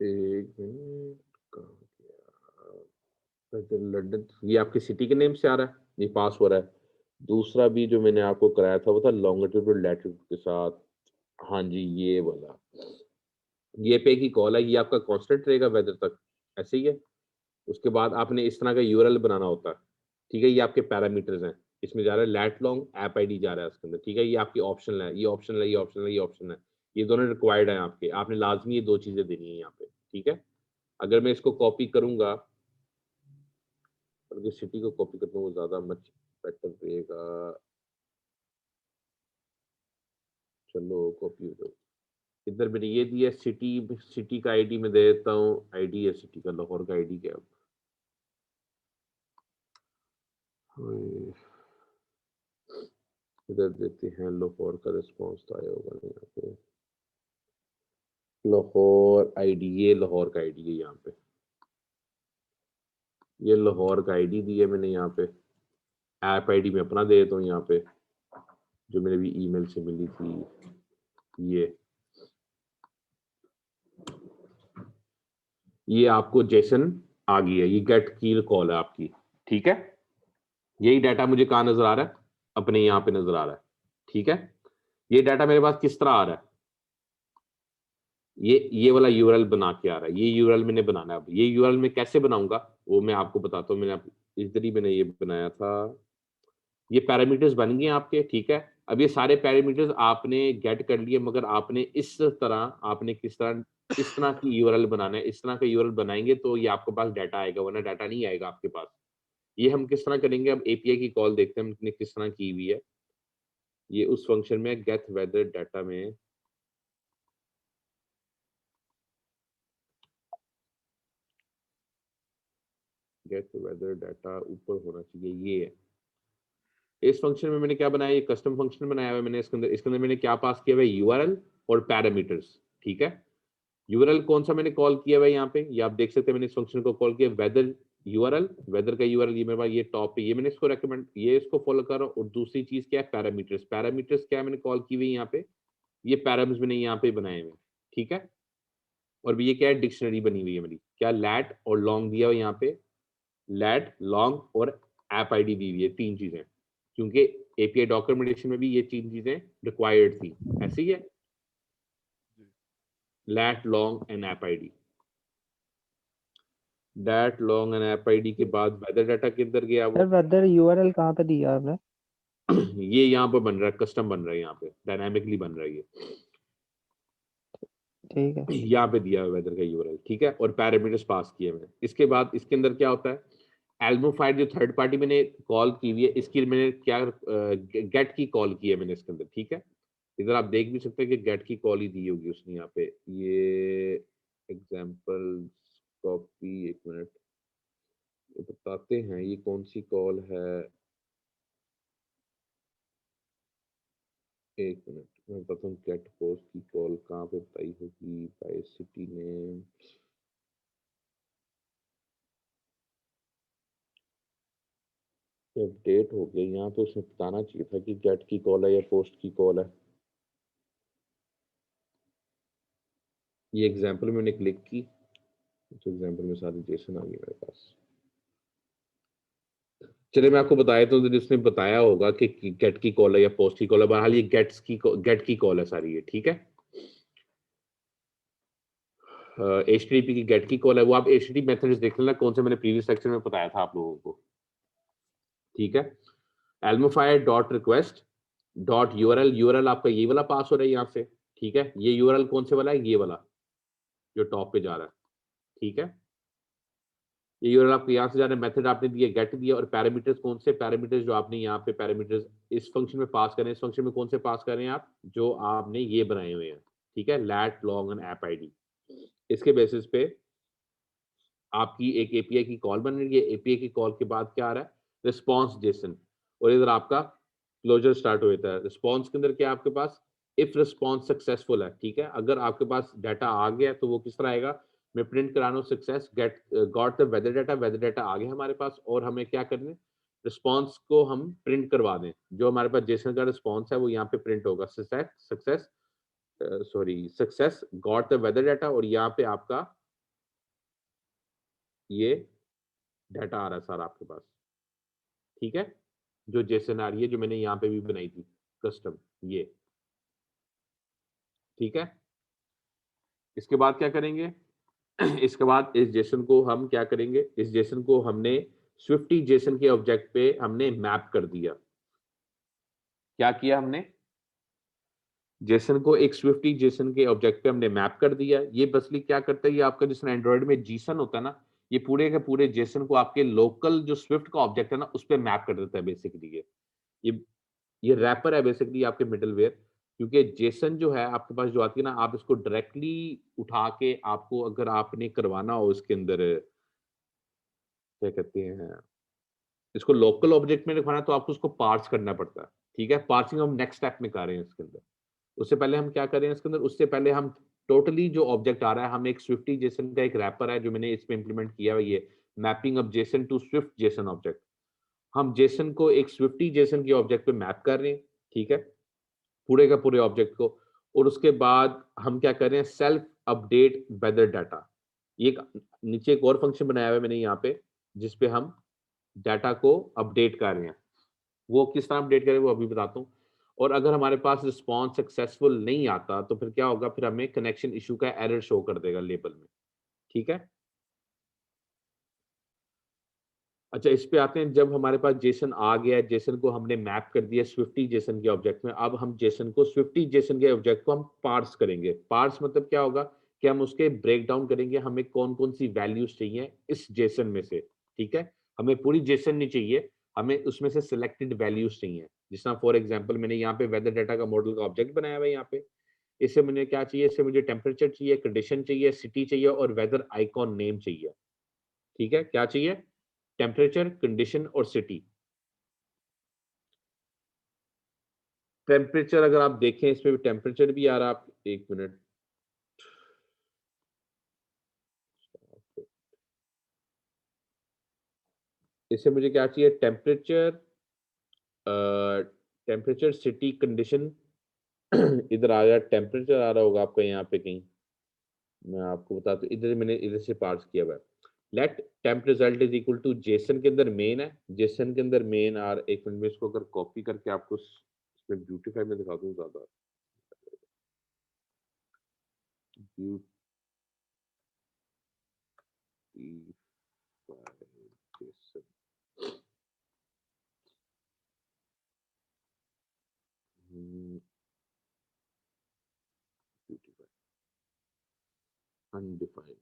एक मिनट, कहाँ गया? वेदर लंदन, ये आपकी सिटी के नेम से आ रहा है, ये पास हो रहा है। दूसरा भी जो मैंने आपको कराया था वो था लॉन्गिट्यूड और लैटिट्यूड के साथ, हाँ जी ये वाला, ये पे की कॉल है, ये आपका कांस्टेंट रहेगा वेदर तक, ऐसे ही है। उसके बाद आपने इस तरह का यूआरएल बनाना होता है। ठीक है, ये आपके पैरामीटर्स हैं, इसमें जा रहा है लैट लॉन्ग, ऐप आईडी जा रहा है उसके अंदर। ठीक है, ये आपकी ऑप्शनल है, ये ऑप्शनल है, ये ऑप्शनल है, ये ऑप्शनल है, ये दोनों रिक्वायर्ड है आपके, आपने लाजमी ये दो चीजें देनी है यहाँ पे। ठीक है, अगर मैं इसको कॉपी करूंगा, अगर सिटी को कॉपी करता हूँ वो ज्यादा मच बेटर रहेगा, चलो कॉपी हो जाओ। इधर मैंने ये दिया सिटी, सिटी का आईडी में दे देता हूँ, आईडी है सिटी का, लाहौर का आईडी क्या है? ओए, इधर देते हैं लाहौर का, रिस्पॉन्स तो आया होगा नहीं यहाँ पे, लाहौर आईडी, ये लाहौर का आईडी है यहाँ पे, ये लाहौर का आईडी दिया मैंने यहाँ पे। ऐप आईडी में अपना दे देता हूँ यहाँ पे, जो मेरे भी ईमेल से मिली थी, ये आपको जेसन आ गई है, ये गेट की कॉल है आपकी। ठीक है, यही डाटा मुझे कहाँ नजर आ रहा है, अपने यहाँ पे नजर आ रहा है। ठीक है, ये डाटा मेरे पास किस तरह आ रहा है, ये वाला यूआरएल बना के आ रहा है, ये यूआरएल मैंने बनाना है। अब ये यूआरएल मैं कैसे बनाऊंगा वो मैं आपको बताता हूँ। इधर ही मैंने ये बनाया था, ये पैरामीटर्स बन गए आपके। ठीक है, अब ये सारे पैरामीटर्स आपने गेट कर लिए, मगर आपने इस तरह, आपने किस तरह, इस तरह की यूआरएल बनाना है। इस तरह का यूआरएल बनाएंगे तो ये आपके पास डाटा आएगा, वरना डाटा नहीं आएगा आपके पास। ये हम किस तरह करेंगे, अब एपीआई की कॉल देखते हैं हमने किस तरह की हुई है। ये उस फंक्शन में गेट वेदर डाटा में, गेट वेदर डाटा ऊपर होना चाहिए, ये है। इस फंक्शन में मैंने क्या बनाया, ये कस्टम फंक्शन बनाया हुआ है मैंने। इसके अंदर मैंने क्या पास किया हुआ है, यूआरएल और पैरामीटर्स, ठीक है। यूआरएल कौन सा मैंने कॉल किया हुआ है यहाँ पे, ये आप देख सकते हैं मैंने इस फंक्शन को कॉल किया वेदर यूआरएल, वेदर का यूआरएल ये मेरे पास ये टॉप पे, ये मैंने इसको रेकमेंड, ये इसको फॉलो कर रहा हूँ। और दूसरी चीज क्या है, पैरामीटर्स। पैरामीटर्स क्या मैंने कॉल की हुई है यहाँ पे, ये पैरामीटर्स मैंने यहाँ पे बनाए हुए, ठीक है। और भी ये क्या है, डिक्शनरी बनी हुई है मेरी, क्या लैट और लॉन्ग दिया हुआ यहाँ पे, लैट लॉन्ग और ऐप आईडी दी हुई है, 3 चीजें, क्योंकि एपीआई डॉक्यूमेंटेशन में भी ये 3 चीजें रिक्वायर्ड थी, ऐसी है, lat long and app ID. That long and app ID के बाद वेदर डाटा के अंदर गया वो सर वेदर यूआरएल कहाँ पे दिया आपने? ये यहाँ पर बन रहा है, कस्टम बन रहा है, यहाँ पे डायनामिकली बन रहा है ये, ठीक है। यहाँ पे दिया है वेदर का यूआरएल, ठीक है। और पैरामीटर्स पास किए मैंने। इसके बाद इसके अंदर क्या होता है, एल्मोफाइड जो थर्ड पार्टी मैंने कॉल की हुई है, इसकी मैंने क्या गेट की कॉल की है मैंने इसके अंदर, ठीक है। इधर आप देख भी सकते हैं कि गेट की कॉल ही दी होगी उसने यहाँ पे, ये एग्जाम्पल कॉपी, एक मिनट ये बताते हैं ये कौन सी कॉल है, एक मिनट मैं बताता हूँ। गेट पोस्ट की कॉल कहाँ पे बताई होगी, बाय सिटी नेम, अपडेट हो गया यहाँ पे, उसमें बताना चाहिए था कि गेट की कॉल है या पोस्ट की कॉल है। ये एग्जाम्पल मैंने क्लिक की तो एग्जाम्पल में सारी जेसन आ गई मेरे पास। चलिए मैं आपको बताया तो उसने बताया होगा कि गेट की कॉल है या पोस्ट की कॉल है, बहरहाल ये गेट की कॉल है सारी ये, ठीक है। HTTP की गेट की कॉल है, वो आप HTTP मेथड्स देख लेना कौन से मैंने प्रीवियस लेक्चर में बताया था आप लोगों को, ठीक है। Alamofire dot request dot URL, URL आपका ये वाला पास हो रहा है यहाँ से, ठीक है। ये यूआरएल कौन से वाला है, ये वाला जो टॉप पे जा रहा है, ठीक है। ये यूआरएल आपको यहाँ से जा रहा है, मेथड आपने दिया गेट दिया, और पैरामीटर्स कौन से, पैरामीटर्स जो आपने यहाँ पे पैरामीटर्स इस फंक्शन में पास करें, इस फंक्शन में कौन से पास करें आप, जो आपने ये बनाए हुए हैं, ठीक है, lat long and app ID. इसके बेसिस पे आपकी एक एपीआई की कॉल बन रही है। एपीआई की कॉल के बाद क्या आ रहा है, रिस्पॉन्स जेसन, और इधर आपका क्लोजर स्टार्ट हो जाता है। रिस्पॉन्स के अंदर क्या आपके पास, इफ रिस्पॉन्स सक्सेसफुल है, ठीक है। अगर आपके पास डाटा आ गया तो वो किस तरह आएगा, मैं प्रिंट करा रहा हूँ success get got the weather data, weather data आ गया हमारे पास, और हमें क्या करना है, रिस्पॉन्स को हम प्रिंट करवा दें। जो हमारे पास जेसन का रिस्पॉन्स है वो यहाँ पे प्रिंट होगा, success got the weather data, और यहाँ पे आपका ये डाटा आ रहा है सारा आपके पास, ठीक है। जो जेसन आ रही है, जो मैंने यहाँ पे भी बनाई थी कस्टम, ये, ठीक है। इसके बाद क्या करेंगे इसके बाद इस जेसन को हम क्या करेंगे, इस जेसन को हमने स्विफ्टी जेसन के ऑब्जेक्ट पे हमने मैप कर दिया। क्या किया हमने, जेसन को एक स्विफ्टी जेसन के ऑब्जेक्ट पे हमने मैप कर दिया। ये बसली क्या करता है, ये आपका जिस एंड्रॉइड में जीसन होता है ना, ये पूरे के पूरे जेसन को आपके लोकल जो स्विफ्ट का ऑब्जेक्ट है ना उस पर मैप कर देता है बेसिकली। ये ये रैपर है बेसिकली आपके मिडलवेयर, क्योंकि जेसन जो है आपके पास जो आती है ना, आप इसको डायरेक्टली उठा के आपको अगर आपने करवाना हो इसके अंदर क्या कहते हैं, इसको लोकल ऑब्जेक्ट में रखवाना तो आपको उसको पार्स करना पड़ता है, ठीक है। पार्सिंग हम नेक्स्ट स्टेप में कर रहे हैं इसके अंदर। उससे पहले हम क्या कर रहे हैं इसके अंदर, उससे पहले हम टोटली जो ऑब्जेक्ट आ रहा है, हम एक स्विफ्टी जेसन का एक रैपर है जो मैंने इसमें इंप्लीमेंट किया है, ये mapping of JSON to Swift JSON object. हम जेसन को एक स्विफ्टी जेसन के ऑब्जेक्ट पे मैप कर रहे हैं, ठीक है, पूरे का पूरे ऑब्जेक्ट को। और उसके बाद हम क्या कर रहे हैं, सेल्फ अपडेट वेदर डाटा। ये एक नीचे एक और फंक्शन बनाया हुआ है मैंने यहाँ पे, जिसपे हम डाटा को अपडेट कर रहे हैं। वो किस तरह अपडेट करें वो अभी बताता हूँ। और अगर हमारे पास रिस्पॉन्स सक्सेसफुल नहीं आता तो फिर क्या होगा, फिर हमें कनेक्शन इशू का एरर शो कर देगा लेबल में, ठीक है। अच्छा, इस पे आते हैं। जब हमारे पास जेसन आ गया, जेसन को हमने मैप कर दिया स्विफ्टी जेसन के ऑब्जेक्ट में, अब हम जेसन को स्विफ्टी जेसन के ऑब्जेक्ट को हम पार्स करेंगे। पार्स मतलब क्या होगा कि हम उसके ब्रेक डाउन करेंगे, हमें कौन कौन सी वैल्यूज चाहिए इस जेसन में से, ठीक है। हमें पूरी जेसन नहीं चाहिए, हमें उसमें से सिलेक्टेड वैल्यूज चाहिए। जिस तरह फॉर एग्जाम्पल मैंने यहाँ पे वेदर डाटा का मॉडल का ऑब्जेक्ट बनाया हुआ है यहाँ पे। इससे मुझे क्या चाहिए, इससे मुझे टेम्परेचर चाहिए, कंडीशन चाहिए, सिटी चाहिए और वेदर आइकॉन नेम चाहिए, ठीक है। क्या चाहिए, टेम्परेचर, कंडीशन और सिटी। टेम्परेचर अगर आप देखें इसमें भी टेम्परेचर भी आ रहा, आप एक मिनट, इससे मुझे क्या चाहिए, टेम्परेचर, टेम्परेचर, सिटी, कंडीशन। इधर आ गया टेम्परेचर, आ रहा होगा आपका यहाँ पे कहीं, मैं आपको बता दूं, इधर मैंने इधर से पार्स किया हुआ है। Let temp result is equal to, JSON के अंदर मेन है, जेसन के अंदर मेन आर, एक मिनट में इसको अगर कॉपी करके आपको इसमें ब्यूटीफाई में दिखा दूं ज्यादा, जेसन, ब्यूटीफाई, अनडिफाइंड।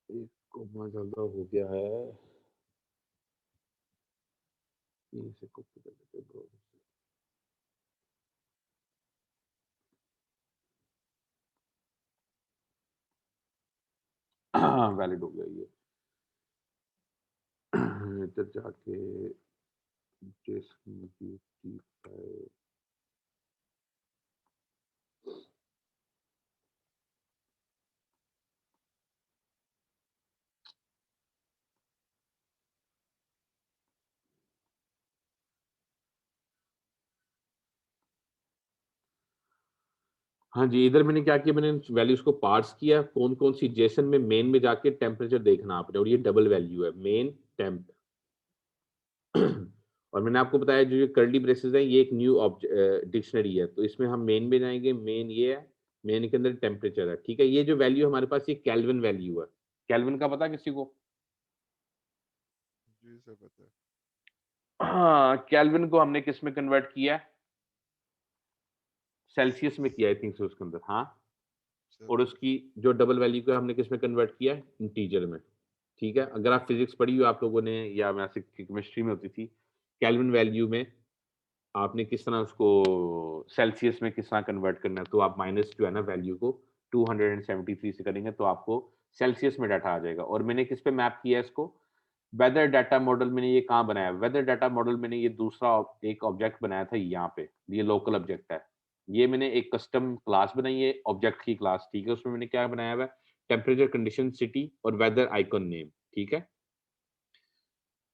एक कोमा ज्यादा हो गया है, इसे कॉपी कर लेते हैं ब्राउज़र से। वैलिड हो गया ये। इधर जाके जेसन ब्यूटीफाई, हाँ जी, इधर मैंने क्या किया, मैंने वैल्यूज को पार्स किया, कौन कौन सी, जेसन में मेन में जाके टेम्परेचर देखना आपने, और ये डबल वैल्यू है, मेन टेम्प। और मैंने आपको बताया जो ये कर्ली ब्रेसेस है ये एक न्यू डिक्शनरी है, तो इसमें हम मेन में जाएंगे, मेन ये है, मेन के अंदर टेम्परेचर है, ठीक है। ये जो वैल्यू हमारे पास ये केल्विन वैल्यू है, केल्विन का पता किसी को? जी सर पता है। हाँ, केल्विन को हमने किस में कन्वर्ट किया है, सेल्सियस में किया, आई थिंक सो उसके अंदर, हाँ। सर और उसकी जो डबल वैल्यू को हमने किस में कन्वर्ट किया, इंटीजर में, ठीक है। अगर आप फिजिक्स पढ़ी हो आप लोगों ने, या वैसे केमिस्ट्री में होती थी, केल्विन वैल्यू में आपने किस तरह उसको सेल्सियस में किस तरह कन्वर्ट करना है, तो आप माइनस जो है ना वैल्यू को 273 से करेंगे तो आपको सेल्सियस में डाटा आ जाएगा। और मैंने किस पे मैप किया है इसको, वेदर डाटा मॉडल। मैंने ये कहाँ बनाया, वेदर डाटा मॉडल मैंने ये दूसरा एक ऑब्जेक्ट बनाया था यहाँ पे, ये लोकल ऑब्जेक्ट है, ये मैंने एक कस्टम क्लास बनाई है, ऑब्जेक्ट की क्लास, ठीक है। उसमें मैंने क्या बनाया हुआ है, टेम्परेचर, कंडीशन, सिटी और वेदर आइकन नेम, ठीक है।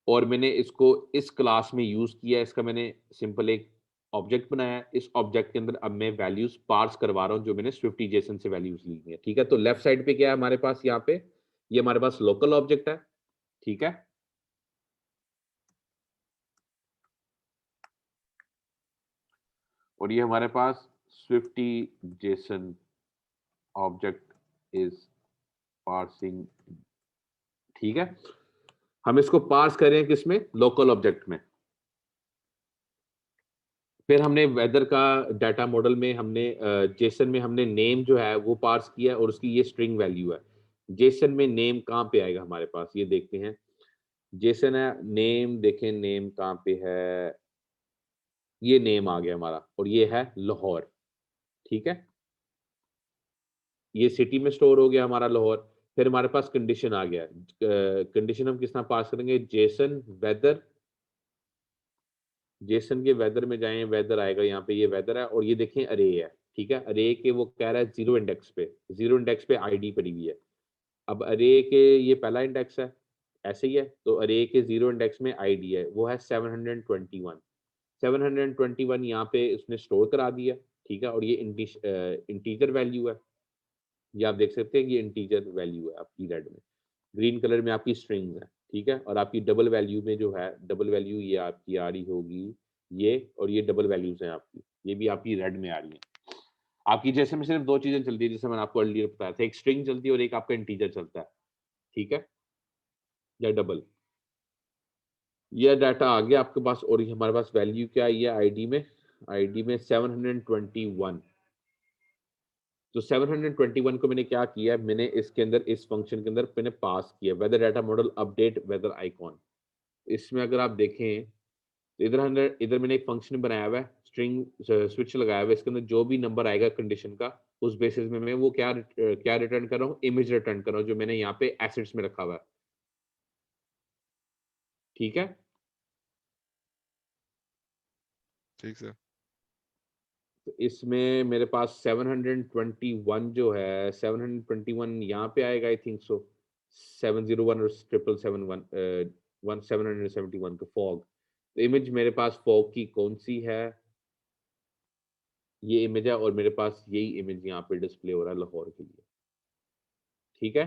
और मैंने इसको इस क्लास में यूज किया, इसका मैंने सिंपल एक ऑब्जेक्ट बनाया है, इस ऑब्जेक्ट के अंदर अब मैं वैल्यूज पार्स करवा रहा हूँ जो मैंने स्विफ्टी जेसन से वैल्यूज ली है, ठीक है। तो लेफ्ट साइड पे क्या है हमारे पास, यहाँ पे ये हमारे पास लोकल ऑब्जेक्ट है, ठीक है। और ये हमारे पास Swifty JSON object is parsing, ठीक है। हम इसको पार्स करें किसमें, लोकल ऑब्जेक्ट में। फिर हमने वेदर का डाटा मॉडल में हमने जेसन में हमने नेम जो है वो पार्स किया और उसकी ये स्ट्रिंग वैल्यू है। जेसन में नेम कहाँ पे आएगा हमारे पास, ये देखते हैं। जेसन है, नेम देखें, नेम कहाँ पे है, ये नेम आ गया हमारा, और ये है लाहौर, ठीक है। ये सिटी में स्टोर हो गया हमारा लाहौर। फिर हमारे पास कंडीशन आ गया, कंडीशन हम किस तरह पास करेंगे, जेसन वेदर, जेसन के वेदर में जाएं, वेदर आएगा यहाँ पे, ये वेदर है, और ये देखें अरे है, ठीक है। अरे के वो कह रहा है जीरो इंडेक्स पे, जीरो इंडेक्स पे आईडी पड़ी हुई है। अब अरे के ये पहला इंडेक्स है, ऐसे ही है, तो अरे के जीरो इंडेक्स में आईडी है, वो है 721, 721 यहाँ पे उसने स्टोर करा दिया, ठीक है। और ये इंटीजर वैल्यू है, ये आप देख सकते हैं कि ये इंटीजर वैल्यू है आपकी, रेड में, ग्रीन कलर में आपकी स्ट्रिंग्स है, ठीक है। और आपकी डबल वैल्यू में जो है, डबल वैल्यू ये आपकी आ रही होगी ये, और ये डबल वैल्यूज हैं आपकी, ये भी आपकी रेड में आ रही है। आपकी जैसे में सिर्फ दो चीजें चलती है, जैसे मैंने आपको अर्लियर बताया था, एक स्ट्रिंग चलती है और एक आपका इंटीजर चलता है, ठीक है। या डबल। ये डाटा आ गया आपके पास और ये हमारे पास वैल्यू क्या आई है आईडी में 721। तो 721 को मैंने क्या किया, मैंने इसके अंदर इस फंक्शन के अंदर मैंने पास किया weather data model update weather icon. इसमें अगर आप देखें तो इधर मैंने एक फंक्शन बनाया हुआ है, स्ट्रिंग स्विच लगाया हुआ है, इसके अंदर जो भी नंबर आएगा कंडीशन का उस बेसिस में मैं वो क्या रिटर्न कर रहा हूँ, इमेज रिटर्न कर रहा हूँ जो मैंने यहाँ पे एसेट्स में रखा हुआ है। ठीक है, ठीक सर। तो इसमें मेरे पास 721 जो है 721 यहाँ पे आएगा आई थिंक सो, 701 और 771 का फॉग। तो इमेज मेरे पास फॉग की कौन सी है, ये इमेज है और मेरे पास यही इमेज यहाँ पे डिस्प्ले हो रहा है लाहौर के लिए। ठीक है,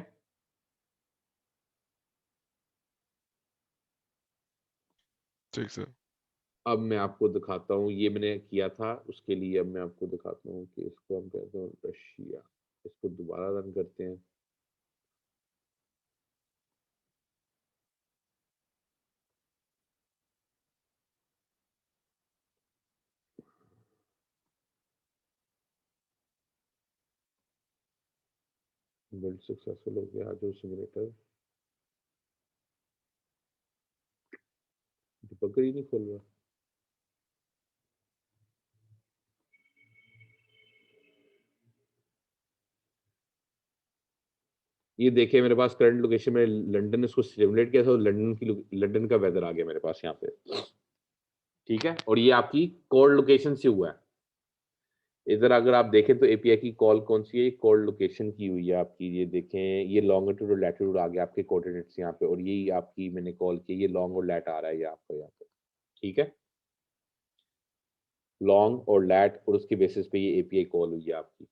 ठीक सर। अब मैं आपको दिखाता हूँ ये मैंने किया था, उसके लिए अब मैं आपको दिखाता हूँ कि इसको हम कहते हैं रशिया। इसको दोबारा रन करते हैं। बिल्ड सक्सेसफुल हो गया, जो सिमुलेटर डिबगर ही नहीं खोल रहा। ये देखिए मेरे पास करंट लोकेशन में लंदन, इसको सिमुलेट किया था तो लंदन का वेदर आ गया मेरे पास यहाँ पे। ठीक है, और ये आपकी कोल्ड लोकेशन से हुआ है। इधर अगर आप देखें तो एपीआई की कॉल कौन सी है, कोल्ड लोकेशन की हुई है आपकी। ये देखें, ये लॉन्गिट्यूड और लैटिट्यूड आ गया आपके कोऑर्डिनेट्स यहाँ पे, और यही आपकी मैंने कॉल की, ये लॉन्ग और लैट आ रहा है ये आपको यहाँ पे। ठीक है, लॉन्ग और लैट, और उसके बेसिस पे ये एपीआई कॉल हुई है आपकी।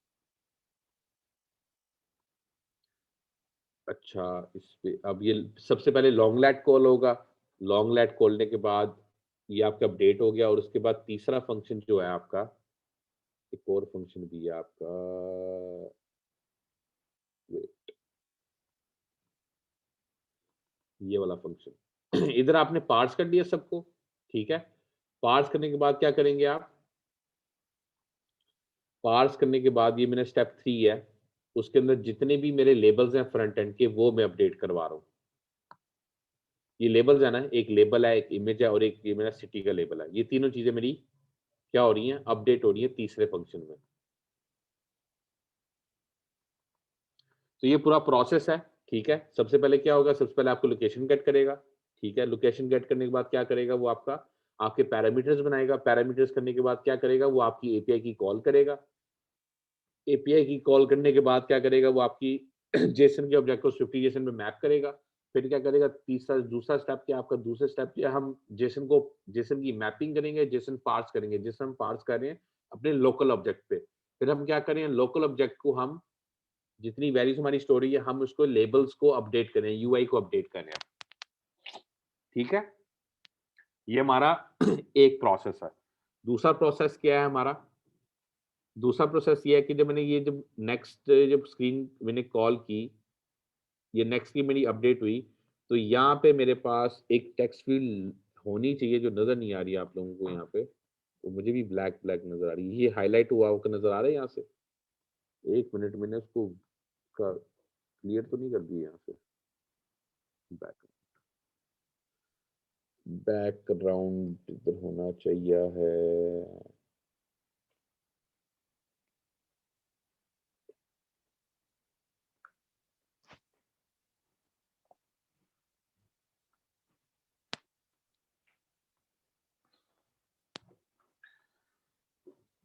अच्छा, इस पे अब ये सबसे पहले लॉन्ग लैट कॉल होगा। लॉन्ग लैट खोलने के बाद ये आपका अपडेट हो गया, और उसके बाद तीसरा फंक्शन जो है आपका, एक और फंक्शन भी है आपका, wait, ये वाला फंक्शन इधर आपने पार्स कर दिया सबको। ठीक है, पार्स करने के बाद क्या करेंगे आप, पार्स करने के बाद ये मेरा स्टेप 3 है, उसके अंदर जितने भी मेरे लेबल्स हैं फ्रंट एंड के वो मैं अपडेट करवा रहा हूँ। ये लेबल्स है ना, एक लेबल है, एक इमेज है, और एक ये मेरा सिटी का लेबल है। ये तीनों चीजें मेरी क्या हो रही हैं, अपडेट हो रही है तीसरे फंक्शन में। तो ये पूरा प्रोसेस है। ठीक है, सबसे पहले क्या होगा, सबसे पहले आपको लोकेशन गेट करेगा। ठीक है, लोकेशन गेट करने के बाद क्या करेगा, वो आपके पैरामीटर्स बनाएगा। पैरामीटर्स करने के बाद क्या करेगा, वो आपकी एपीआई की कॉल करेगा। एपीआई की कॉल करने के बाद क्या करेगा, वो आपकी जेसन के ऑब्जेक्ट को स्विफ्टी जेसन में मैप करेगा। फिर क्या करेगा, दूसरा स्टेप क्या आपका, दूसरे स्टेप क्या, हम जेसन की मैपिंग करेंगे, जेसन पार्स करेंगे। जेसन हम पार्स कर रहे हैं अपने लोकल ऑब्जेक्ट पे। फिर हम क्या करें, लोकल ऑब्जेक्ट को हम जितनी वैल्यूज हमारी स्टोरी है, हम उसको लेबल्स को अपडेट करें, यूआई को अपडेट करें। ठीक है, ये हमारा एक प्रोसेस है। दूसरा प्रोसेस क्या है हमारा, दूसरा प्रोसेस ये है कि जब नेक्स्ट जब स्क्रीन मैंने कॉल की, ये नेक्स्ट की मेरी अपडेट हुई, तो यहाँ पे मेरे पास एक टेक्स्ट फील्ड होनी चाहिए जो नजर नहीं आ रही आप लोगों को यहाँ पे। तो मुझे भी ब्लैक ब्लैक नजर आ रही है, ये हाईलाइट हुआ होकर नजर आ रहा है यहाँ से। एक मिनट, मैंने उसको क्लियर तो नहीं कर दिया यहाँ से। बैक बैकग्राउंड इधर होना चाहिए है।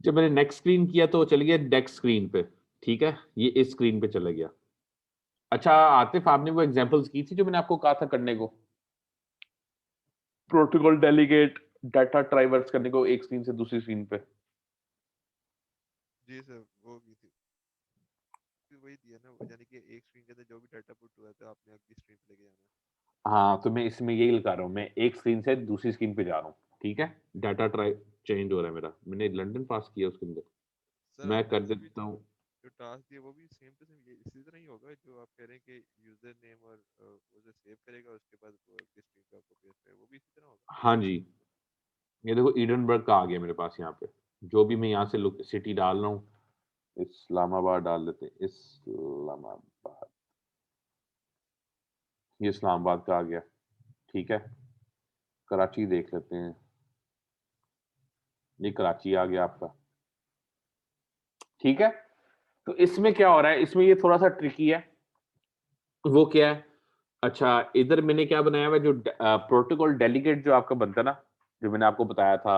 जब मैंने नेक्स्ट स्क्रीन किया तो चल गया डेस्क स्क्रीन पे। ठीक है, ये इस स्क्रीन पे चला गया। अच्छा आतिफ, आपने वो एग्जांपल्स की थी जो मैंने आपको कहा था करने को, प्रोटोकॉल डेलीगेट डाटा ट्राइवर्स करने को एक स्क्रीन से दूसरी स्क्रीन पे। जी सर, वो की थी। वही दिया ना, यानी कि एक स्क्रीन के अंदर जो भी डाटा पुट हुआ था आपने अगली स्क्रीन पे लेके जाना है। हाँ, तो मैं इसमें यही लगा रहा हूँ, मैं एक स्क्रीन से दूसरी स्क्रीन पे जा रहा हूँ। ठीक है, डाटा ट्राई चेंज हो रहा है मेरा, मैंने लंदन पास किया उसके अंदर। सर मैं आपने कर वो भी देता हूँ। जो टास्क दिया वो भी सेम टू सेम ये इसी तरह ही होगा जो आप कह रहे हैं कि यूजर नेम और उसे सेव करेगा उसके बाद वो आपकी स्क्रीन पे आपको पेस्ट करेगा, वो भी इसी तरह होगा। हाँ जी, ये देखो ईडनबर्ग का आ गया मेरे पास यहाँ पे। जो भी मैं यहाँ से सिटी डाल रहा हूँ, इस्लामाबाद डाल देते हैं, इस्लामाबाद, ये इस्लामाबाद का आ गया, ठीक है। कराची देख लेते हैं, ये कराची आ गया आपका, ठीक है। तो इसमें क्या हो रहा है, इसमें ये थोड़ा सा ट्रिकी है। वो क्या है, अच्छा इधर मैंने क्या बनाया हुआ है, जो प्रोटोकॉल डेलीगेट जो आपका बनता है ना, जो मैंने आपको बताया था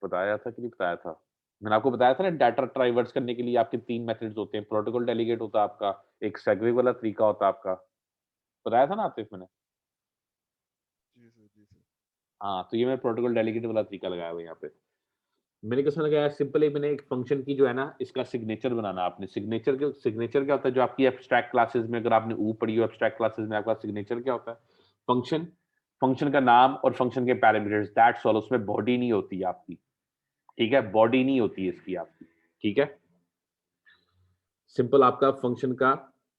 कि नहीं बताया था, मैंने आपको बताया था ना, डाटा ट्राइवर्स करने के लिए आपके 3 मेथड्स होते हैं। प्रोटोकॉल डेलीगेट होता है आपका, एक सेग्रेग वाला तरीका होता है आपका, बताया था ना आतिफ मैंने? जी सर, जी सर। हाँ, तो ये मैंने प्रोटोकॉल डेलीगेट वाला तरीका लगाया हुआ है यहाँ पे। मैंने कैसा लगाया, सिंपल ही मैंने एक फंक्शन की जो है ना, इसका सिग्नेचर बनाना आपने। सिग्नेचर क्या होता है, जो आपकी एब्स्ट्रैक्ट क्लासेस में अगर आपने ऊ पढ़ी हो, एब्स्ट्रैक्ट क्लासेस में आपका सिग्नेचर क्या होता है, फंक्शन, फंक्शन का नाम और फंक्शन के पैरामीटर्स, दैट्स ऑल। उसमें बॉडी नहीं होती है आपकी, ठीक है, बॉडी नहीं होती है इसकी आपकी, ठीक है। सिंपल आपका फंक्शन का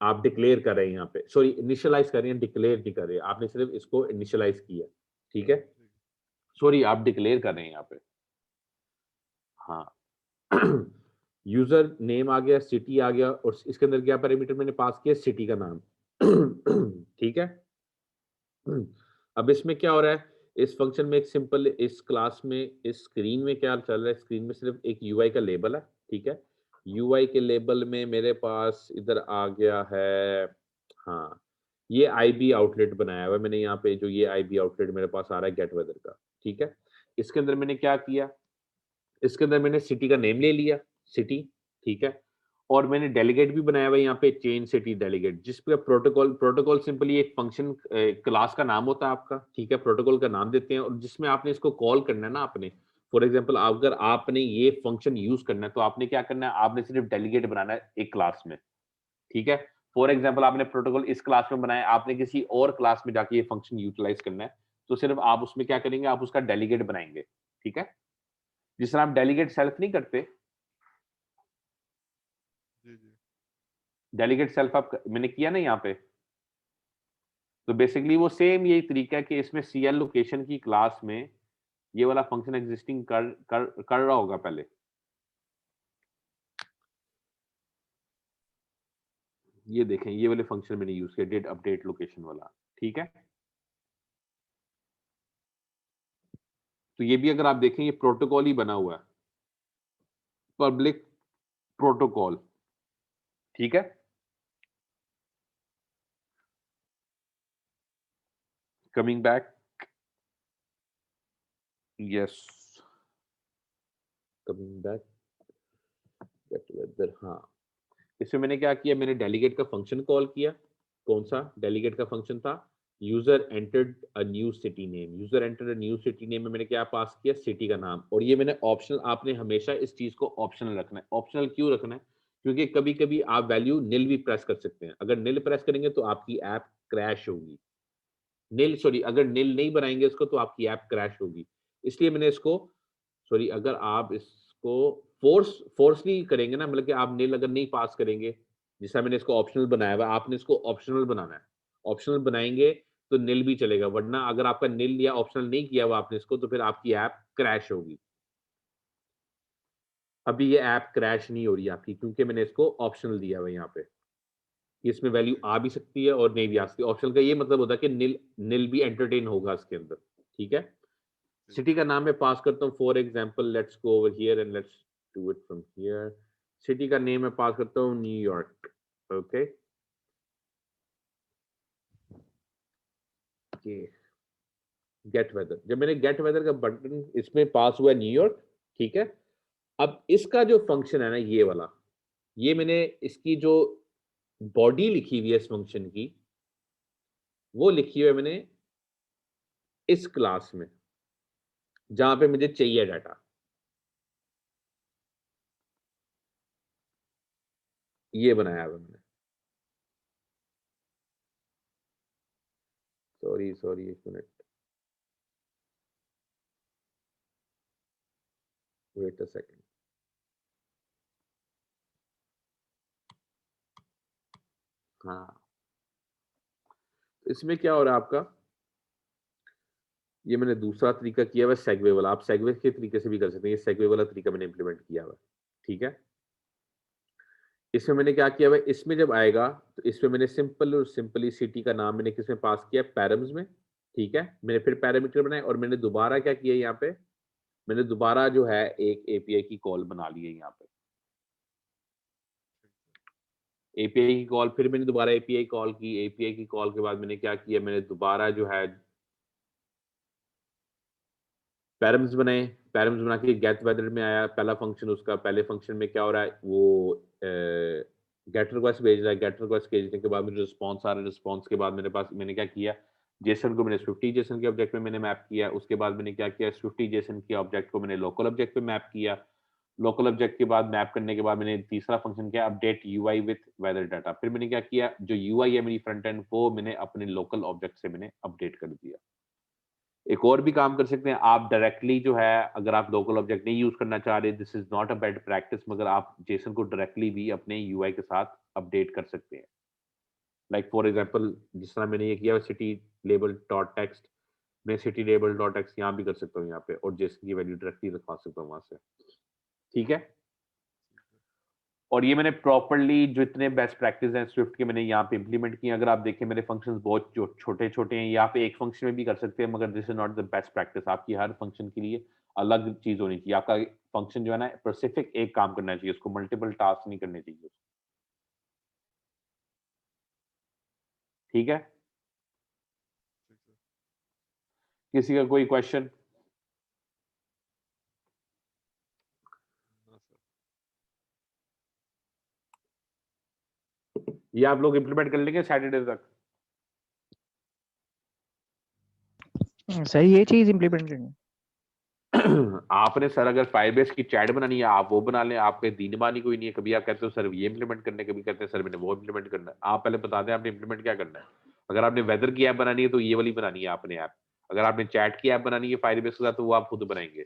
आप डिक्लेयर कर रहे हैं यहाँ पे, सॉरी इनिशियलाइज कर रहे हैं, डिक्लेयर नहीं कर रहे, आपने सिर्फ इसको इनिशियलाइज किया, ठीक है। ठीक। सॉरी, आप डिक्लेयर कर रहे हैं यहाँ पे, हाँ। यूजर नेम आ गया, सिटी आ गया, और इसके अंदर क्या पैरामीटर मैंने पास किया, सिटी का नाम। ठीक है। अब इसमें क्या हो रहा है, इस फंक्शन में एक सिंपल, इस क्लास में, इस स्क्रीन में क्या चल रहा है, स्क्रीन में सिर्फ एक यूआई का लेबल है, ठीक है। यूआई के लेबल में मेरे पास इधर आ गया है, हाँ, ये आईबी आउटलेट बनाया हुआ है मैंने यहाँ पे, जो ये आईबी आउटलेट मेरे पास आ रहा है गेट वेदर का, ठीक है। इसके अंदर मैंने क्या किया, इसके अंदर मैंने सिटी का नेम ले लिया, सिटी, ठीक है। और मैंने डेलीगेट भी बनाया हुआ है यहाँ पे, चेंज सिटी डेलीगेट, जिस पे प्रोटोकॉल, प्रोटोकॉल सिंपली एक फंक्शन क्लास का नाम होता है आपका, ठीक है, प्रोटोकॉल का नाम देते हैं, और जिसमें आपने इसको कॉल करना है ना आपने, फॉर एग्जांपल अगर आपने ये फंक्शन यूज करना है, तो आपने क्या करना है, आपने सिर्फ डेलीगेट बनाना है एक क्लास में, ठीक है। फॉर एग्जाम्पल आपने प्रोटोकॉल इस क्लास में बनाया, आपने किसी और क्लास में जाके ये फंक्शन यूटिलाइज करना है, तो सिर्फ आप उसमें क्या करेंगे, आप उसका डेलीगेट बनाएंगे, ठीक है। जिस तरह आप डेलीगेट सेल्फ नहीं करते, जी जी। डेलीगेट सेल्फ आप मैंने किया ना यहाँ पे, तो बेसिकली वो सेम यही तरीका है कि इसमें सीएल लोकेशन की क्लास में ये वाला फंक्शन एग्जिस्टिंग कर रहा होगा पहले। ये देखें, ये वाले फंक्शन मैंने यूज किया, डेट अपडेट लोकेशन वाला, ठीक है। तो ये भी अगर आप देखें, ये प्रोटोकॉल ही बना हुआ है, पब्लिक प्रोटोकॉल, ठीक है। Coming back, yes, coming back, get weather, हाँ। इसमें मैंने क्या किया, मैंने डेलीगेट का फंक्शन कॉल किया। कौन सा डेलीगेट का फंक्शन था, user entered a new city name, user entered a new city name में मैंने क्या पास किया, सिटी का नाम। और ये मैंने ऑप्शनल, आपने हमेशा इस चीज को ऑप्शनल रखना है। ऑप्शनल क्यों रखना है, क्योंकि कभी कभी आप वैल्यू निल भी प्रेस कर सकते हैं। अगर निल प्रेस करेंगे तो आपकी ऐप क्रैश होगी, निल, सॉरी, अगर निल नहीं बनाएंगे इसको तो आपकी ऐप क्रैश होगी। इसलिए मैंने इसको, सॉरी, अगर आप इसको फोर्सली करेंगे ना, मतलब कि आप निल अगर नहीं पास करेंगे, जैसा मैंने इसको ऑप्शनल बनाया हुआ, आपने इसको ऑप्शनल बनाना है। ऑप्शनल बनाएंगे तो निल भी चलेगा, वरना अगर आपका निल या ऑप्शनल नहीं किया हुआ आपने इसको, तो फिर आपकी ऐप क्रैश होगी। अभी ये ऐप क्रैश नहीं हो रही आपकी, क्योंकि मैंने इसको ऑप्शनल दिया हुआ है यहाँ पे, कि इसमें वैल्यू ठीक आ भी सकती है और नहीं भी आ सकती। ऑप्शनल का ये मतलब होता है कि निल, निल भी एंटरटेन होगा इसके अंदर, ठीक है। ठीक। सिटी का नाम मैं पास करता हूँ, for example let's go over here and let's do it from here. City का नेम मैं पास करता हूँ न्यूयॉर्क, ओके। गेट वेदर, जब मैंने गेट वेदर का बटन इसमें पास हुआ न्यूयॉर्क, ठीक है। अब इसका जो फंक्शन है ना, ये वाला, ये मैंने इसकी जो बॉडी लिखी हुई है इस फंक्शन की, वो लिखी हुई है मैंने इस क्लास में, जहां पे मुझे चाहिए डाटा, ये बनाया हुआ मैंने। सॉरी सॉरी, एक मिनट, वेट अ सेकंड। हाँ, इसमें क्या हो रहा है आपका, ये मैंने दूसरा तरीका किया हुआ है सेगवे वाला, आप सेगवे के तरीके से भी कर सकते हैं, ये सेगवे वाला तरीका मैंने इम्प्लीमेंट किया हुआ है, ठीक है। इसमें मैंने क्या किया हुआ है, इसमें जब आएगा तो इसमें मैंने सिंपल और सिंपलिसिटी का नाम मैंने किसमें पास किया, पैरम्स में, ठीक है। मैंने फिर पैरामीटर बनाए और मैंने दोबारा क्या किया यहाँ पे, मैंने दोबारा जो है एक एपीआई की कॉल बना ली है यहाँ पे, एपीआई की कॉल, फिर मैंने दोबारा एपीआई कॉल की, एपीआई की कॉल के बाद मैंने क्या किया, मैंने दोबारा जो है पैरम्स बनाए, पैरम्स बना के गेट वेदर में आया पहला फंक्शन, उसका पहले फंक्शन में क्या हो रहा है, वो गेट रिक्वेस्ट भेज रहा है, गेट रिक्वेस्ट भेजने के बाद मुझे रिस्पॉन्स आ रहा है, रिस्पॉन्स के बाद मेरे पास मैंने क्या किया, जेसन को मैंने स्विफ्टी जेसन के ऑब्जेक्ट में मैंने मैप किया, उसके बाद मैंने क्या किया, स्विफ्टी जेसन के ऑब्जेक्ट को मैंने लोकल ऑब्जेक्ट पे मैप किया, लोकल ऑब्जेक्ट के बाद मैप करने के बाद मैंने तीसरा फंक्शन किया update UI with weather data, फिर मैंने क्या किया, जो यूआई है मेरी फ्रंट एंड वो मैंने अपने लोकल ऑब्जेक्ट से मैंने अपडेट कर दिया। एक और भी काम कर सकते हैं आप डायरेक्टली जो है, अगर आप लोकल ऑब्जेक्ट नहीं यूज करना चाह रहे, this is not a bad practice, मगर आप जेसन को डायरेक्टली भी अपने यूआई के साथ अपडेट कर सकते हैं। लाइक फॉर एग्जांपल जिस तरह मैंने ये किया सिटी लेबल डॉट टेक्स्ट, मैं सिटी लेबल डॉट टेक्स्ट यहाँ भी कर सकता हूँ यहाँ पे, और जेसन की वैल्यू डायरेक्टली रखवा सकता हूँ वहां से, ठीक है। और ये मैंने प्रॉपर्ली जो इतने बेस्ट प्रैक्टिस हैं स्विफ्ट के मैंने यहाँ पे इंप्लीमेंट किए। अगर आप देखें मेरे फंक्शंस बहुत जो छोटे छोटे हैं, यहाँ पे एक फंक्शन में भी कर सकते हैं, मगर this is not the best practice. आपकी हर फंक्शन के लिए अलग चीज होनी चाहिए। आपका फंक्शन जो है ना स्पेसिफिक एक काम करना चाहिए, उसको मल्टीपल टास्क नहीं करने चाहिए, ठीक है। किसी का कोई क्वेश्चन? ये आप लोग इंप्लीमेंट कर लेंगे सैटरडे तक? सही, ये चीज इम्प्लीमेंट करनी। आपने सर अगर फायरबेस की चैट बनानी है आप वो बना लें, आपके दीन बानी कोई नहीं है। कभी आप कहते हो सर ये इंप्लीमेंट करने, कभी कहते हैं सर मैंने वो इंप्लीमेंट करना है। आप पहले बता दें आपने इंप्लीमेंट क्या करना है। अगर आपने वेदर की ऐप बनानी है तो ये वाली बनानी है आपने ऐप, अगर आपने चैट की ऐप बनानी है फायरबेस के साथ तो वो आप खुद बनाएंगे।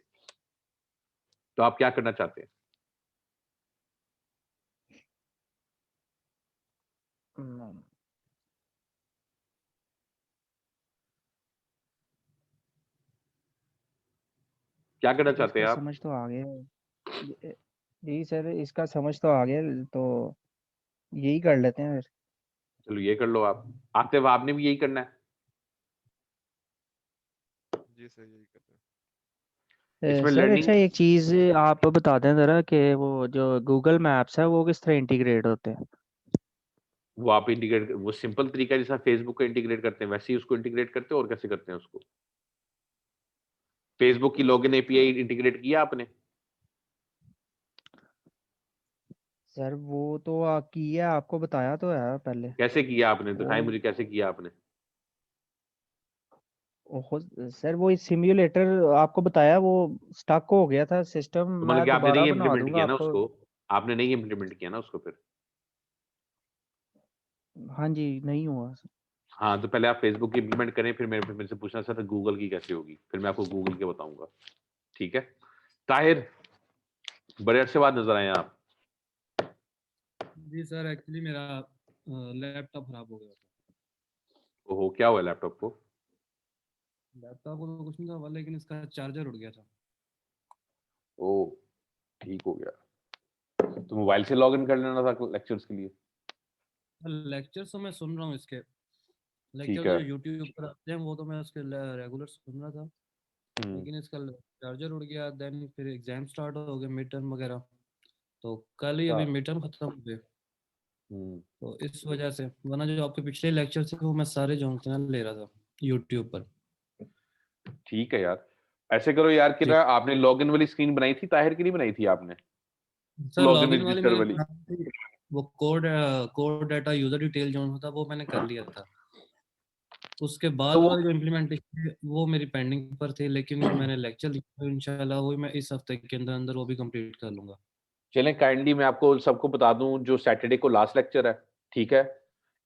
तो आप क्या करना चाहते हैं? क्या करना चाहते हैं इसका आप? समझ तो आ गया जी सर, इसका समझ तो आ गया, तो यही कर लेते हैं फिर। चलो ये कर लो आप। आतिफ आपने भी यही करना है? जी सर यही करना है। इसमें सर लर्निंग अच्छा, एक चीज आप बता दें जरा कि वो जो गूगल मैप्स है वो किस तरह इंटीग्रेट होते हैं। वो आप इंटीग्रेट, वो सिंपल तरीका है जैसा फेसबुक को इंटीग्रेट करते हैं वैसे ही उसको इंटीग्रेट करते हैं। और कैसे करते हैं उसको? फेसबुक की लॉगिन एपीआई इंटीग्रेट किया आपने? सर वो तो किया, आपको बताया तो है पहले। कैसे किया आपने, दिखाएं वो मुझे कैसे किया आपने। ओहो, सर वो सिम्युलेटर आपको बताया, वो स्टक हो गया था सिस्टम, तो मैं मतलब कि आपने दोबारा नहीं बना इम्प्लीमेंट दूंगा किया ना आपको। उसको, आपने नहीं इम्प्लीमेंट किया ना उसको फिर? हाँ जी, नहीं हुआ। हाँ तो पहले आप फेसबुक की इम्प्लीमेंट करें, फिर मेरे से पूछना सर गूगल की कैसे होगी, फिर मैं आपको गूगल के बताऊंगा, ठीक है। ताहिर, बड़े अरसे बाद नजर आए आप। जी सर, एक्चुअली मेरा लैपटॉप खराब हो गया था। ओहो, क्या हुआ लैपटॉप को? लैपटॉप को तो कुछ नहीं था, लेकिन इसका चार्जर उड़ गया था। ओ, ठीक हो गया। तो मोबाइल से लॉगिन कर लेना था लेक्चर्स के लिए। लेक्चर तो मैं सुन रहा हूँ इसके, लेक्चर ठीक तो है। जो यूट्यूब पर आते हैं वो तो मैं उसके रेगुलर सुन रहा था, हम्म। लेकिन इसका चार्जर उड़ गया। देन फिर एग्जाम स्टार्ट हो गए, मिड टर्म वगैरह, तो कल ही अभी हाँ। मिड टर्म खत्म हो गए, हम्म। तो इस वजह से। वरना जो आपके पिछले लेक्चर थे वो मैं सारे जो होते हैं ले रहा था यूट्यूब पर। ठीक है यार, ऐसे करो यार कि जी ना आपने लॉगिन वाली स्क्रीन बनाई थी, ताहिर की नहीं बनाई थी आपने? सर, लॉगिन लॉगिन विद वाली विजिटर मैंने वाली। बना दी। वो कोड डाटा यूजर डिटेल जो था वो मैंने कर लिया था। उसके बाद तो वो वाली जो इम्प्लीमेंटेशन है वो मेरी पेंडिंग पर थी, लेकिन वो मैंने लेक्चर लिखा, इंशाल्लाह वो मैं इस हफ्ते के अंदर अंदर वो भी कंप्लीट कर लूंगा। चलें काइंडली मैं आपको सबको बता दूं जो सैटरडे को लास्ट लेक्चर है, ठीक है,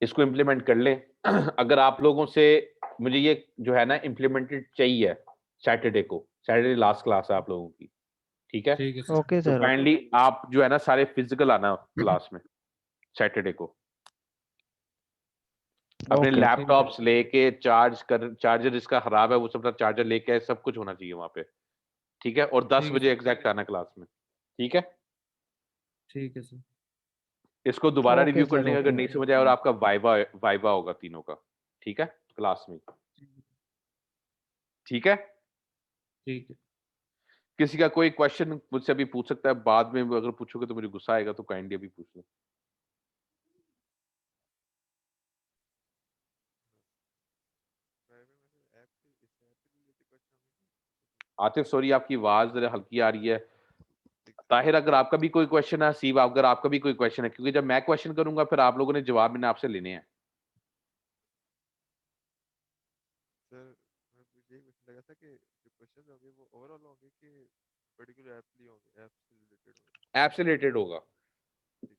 इसको इम्प्लीमेंट कर लें। अगर आप लोगों से मुझे ये जो है ना इम्प्लीमेंटेड चाहिए सैटरडे को, सैटरडे लास्ट क्लास है आप लोगों की, ठीक है। ठीक है सर। ओके तो सर, ओके। काइंडली आप जो है ना सारे फिजिकल आना क्लास में सैटरडे को। अपने ओके लैपटॉप्स लेके चार्जर इसका खराब है वो सब चार्जर लेके आए, सब कुछ होना चाहिए वहां पे, ठीक है। और 10 ठीक है बजे सर। एग्जैक्ट आना क्लास में, ठीक है। ठीक है सर। इसको दोबारा ओके रिव्यू कर सर लेंगे अगर ओके नहीं समझ आया, और आपका वाइवा वाइवा होगा तीनों का, ठीक है, क्लास में, ठीक है। ठीक है। किसी का कोई क्वेश्चन मुझसे अभी पूछ सकता है, बाद में अगर पूछोगे तो मुझे गुस्सा आएगा, तो काइंडली अभी पूछ लो। ड्राइवर में ऐप से इस ऐप से रिलेटेड क्वेश्चन होंगे। आतिफ सॉरी आपकी आवाज जरा हल्की आ रही है। एक सेकंड। ताहिर अगर आपका भी कोई क्वेश्चन है, हसीब अगर आपका भी कोई क्वेश्चन है, क्योंकि जब मैं क्वेश्चन करूंगा फिर आप लोगों ने जवाब मैंने आपसे लेने हैं। सर मुझे ये क्वेश्चन लगा था कि जो क्वेश्चन होंगे वो ओवरऑल होंगे कि पर्टिकुलर ऐप लिए होंगे, ऐप से रिलेटेड होंगे। ऐप से रिलेटेड होगा, ठीक है।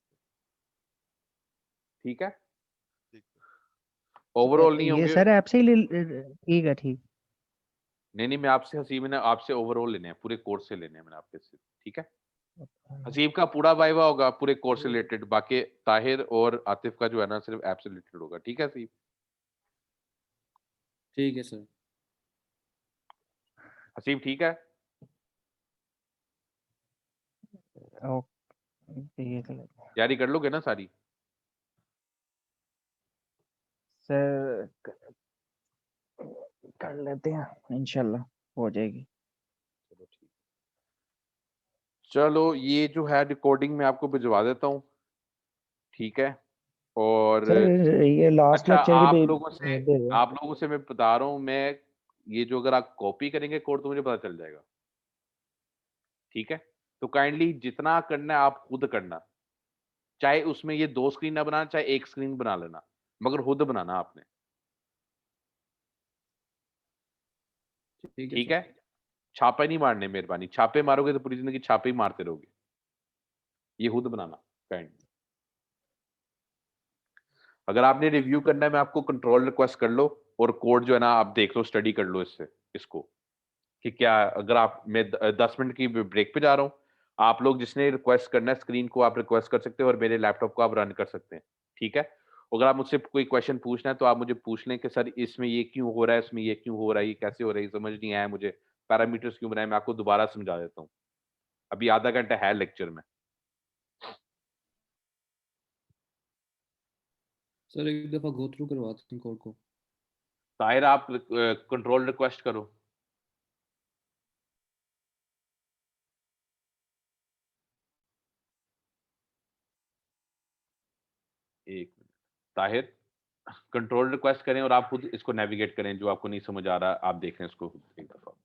ठीक है, ठीक है। ओवरऑल नहीं ये होंगे। सर ऐप से ही ठीक है ठीक। नहीं नहीं, मैं आपसे हसीब मैंने आपसे ओवरऑल लेने हैं, पूरे कोर्स से लेने हैं मैंने आपके से, ठीक है। हसीब का पूरा वाइवा होगा पूरे कोर्स से रिलेटेड, बाकी ताहिर और आतिफ का जो है ना सिर्फ ऐप से रिलेटेड होगा, ठीक है हसीब। ठीक है सर। हसीब ठीक है। ओके ये तैयारी कर लोगे ना सारी? सर कर लेते हैं, इंशाल्लाह हो जाएगी। चलो ठीक, चलो ये जो है रिकॉर्डिंग मैं आपको भिजवा देता हूँ, ठीक है। और सर ये लास्ट अच्छा, लेक्चर की दे दो। आप लोगों से मैं बता रहा हूँ, मैं ये जो अगर आप कॉपी करेंगे कोड तो मुझे पता चल जाएगा, ठीक है। तो काइंडली जितना करना है आप खुद करना, चाहे उसमें ये 2 स्क्रीन ना बनाना, चाहे एक स्क्रीन बना लेना, मगर खुद बनाना आपने, ठीक है ठीक सर। है। छापे नहीं मारने, मेहरबानी, छापे मारोगे तो पूरी जिंदगी छापे ही मारते रहोगे, ये खुद बनाना काइंडली। अगर आपने रिव्यू करना है, मैं आपको कंट्रोल रिक्वेस्ट कर लो, और कोड जो है ना आप देख लो, स्टडी कर लो इससे इसको, कि क्या अगर आप मैं 10 मिनट की ब्रेक पे जा रहा हूँ, आप लोग जिसने रिक्वेस्ट करना है स्क्रीन को आप रिक्वेस्ट कर सकते हो, और मेरे लैपटॉप को आप रन कर सकते हैं, ठीक है। अगर आप मुझसे कोई क्वेश्चन पूछना है तो आप मुझे पूछ लें कि सर इसमें ये क्यों हो रहा है, इसमें ये क्यों हो रहा है, ये कैसे हो रहा है, ये समझ नहीं आया मुझे, पैरामीटर्स क्यों बनाए, मैं आपको दोबारा समझा देता हूँ। अभी आधा घंटा है लेक्चर में। सर एक दफा गो थ्रू करवाते हैं कोड को। ताहिर आप कंट्रोल रिक्वेस्ट करो। एक मिनट, ताहिर कंट्रोल रिक्वेस्ट करें और आप खुद इसको नेविगेट करें, जो आपको नहीं समझ आ रहा आप देख लें इसको खुद एक दफा।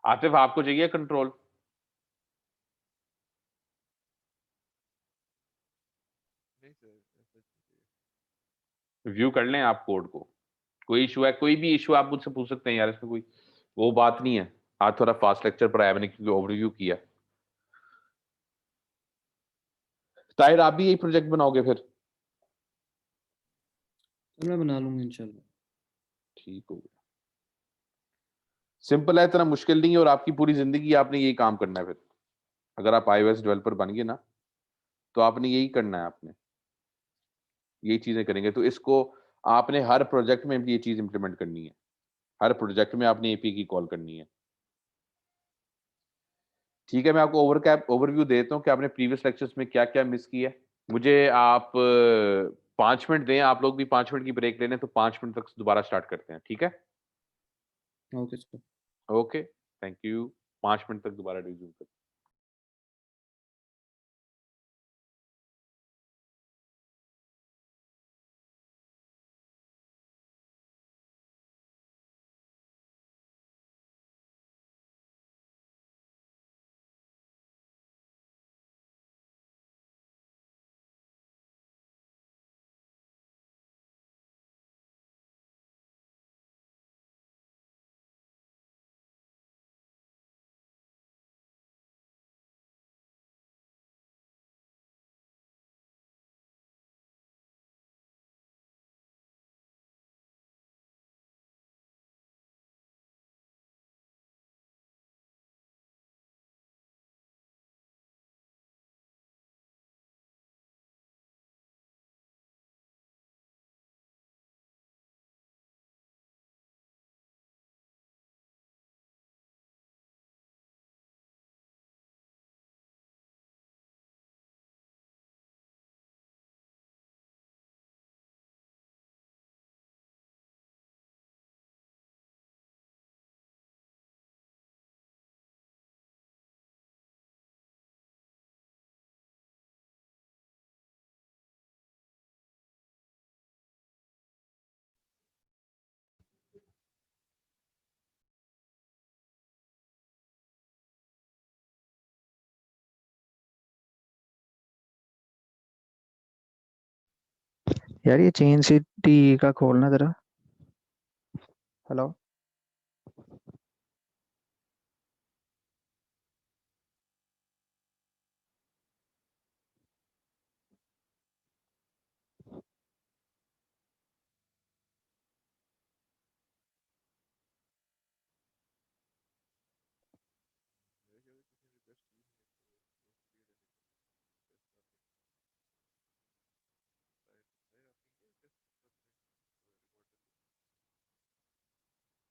आतिफ आपको चाहिए कंट्रोल? नहीं सर ऐसा चाहिए। व्यू कर लें आप कोड को, कोई इशू है, कोई भी इशू आप मुझसे पूछ सकते हैं यार, इसमें कोई वो बात नहीं है। आज थोड़ा फास्ट लेक्चर पढ़ाया मैंने क्योंकि ओवरव्यू किया। ताहिर आप भी यही प्रोजेक्ट बनाओगे फिर? सर मैं बना लूंगा इंशाल्लाह। ठीक हो गया, सिंपल है, इतना मुश्किल नहीं है, और आपकी पूरी जिंदगी आपने यही काम करना है फिर। अगर आप iOS डेवलपर बन गए ना, तो आपने यही करना है, आपने यही चीजें करेंगे, तो इसको आपने हर प्रोजेक्ट में ये चीज इंप्लीमेंट करनी है, हर प्रोजेक्ट में आपने एपी की कॉल करनी है, ठीक है। मैं आपको ओवरव्यू देता हूँ कि आपने प्रीवियस लेक्चर्स में क्या क्या मिस किया है। मुझे आप 5 मिनट दें, आप लोग भी 5 मिनट की ब्रेक ले लें, तो 5 मिनट तक दोबारा स्टार्ट करते हैं, ठीक है। Okay sir. Okay, thank you. 5 minute तक दोबारा रिज्यूम करते हैं। यार ये चेन सिटी का खोलना जरा। हेलो। मेरे ख्याल से किसी ने रिक्वेस्ट की नहीं है, तो रिक्वेस्ट आपने किया रिक्वेस्ट रिकॉर्ड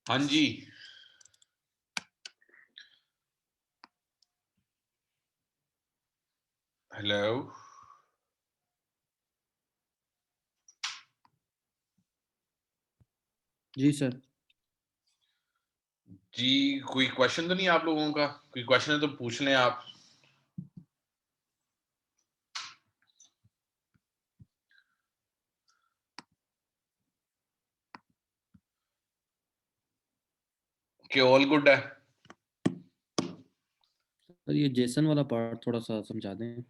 हाँ जी, हेलो जी सर। जी, कोई क्वेश्चन तो नहीं आप लोगों का? कोई क्वेश्चन है तो पूछ लें आप। कि ऑल गुड है? सर ये जेसन वाला पार्ट थोड़ा सा समझा दें,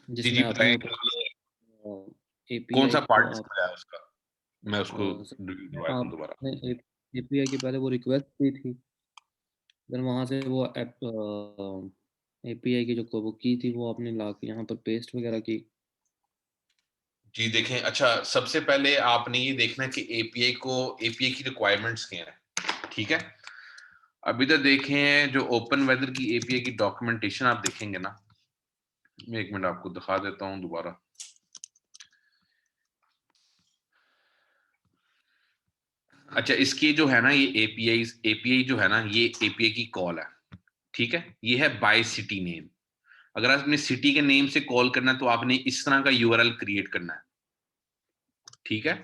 जी जी जिसमें आपने बताएं, कौन एपीआई सा को पार्ट आप समझाया उसका? मैं उसको सर, रिव्यू करवाता हूँ दोबारा। आपने एपीआई की पहले वो रिक्वेस्ट की थी, देन वहाँ से वो एपीआई की जो वो की थी वो आपने ला के यहाँ पर पेस्ट वगैरह की। जी देखें, अच्छा सबसे पहले आपने ये देखना है कि एपीआई की रिक्वायरमेंट्स क्या है, ठीक है? अभी तो देखें जो ओपन वेदर की एपीआई की डॉक्यूमेंटेशन आप देखेंगे ना, मैं एक मिनट आपको दिखा देता हूँ दोबारा। अच्छा, इसकी जो है ना ये एपीआई जो है ना, ये एपीआई की कॉल है, ठीक है? ये है बाय सिटी नेम। अगर आपने सिटी के नेम से कॉल करना है तो आपने इस तरह का यूआरएल क्रिएट करना है, ठीक है?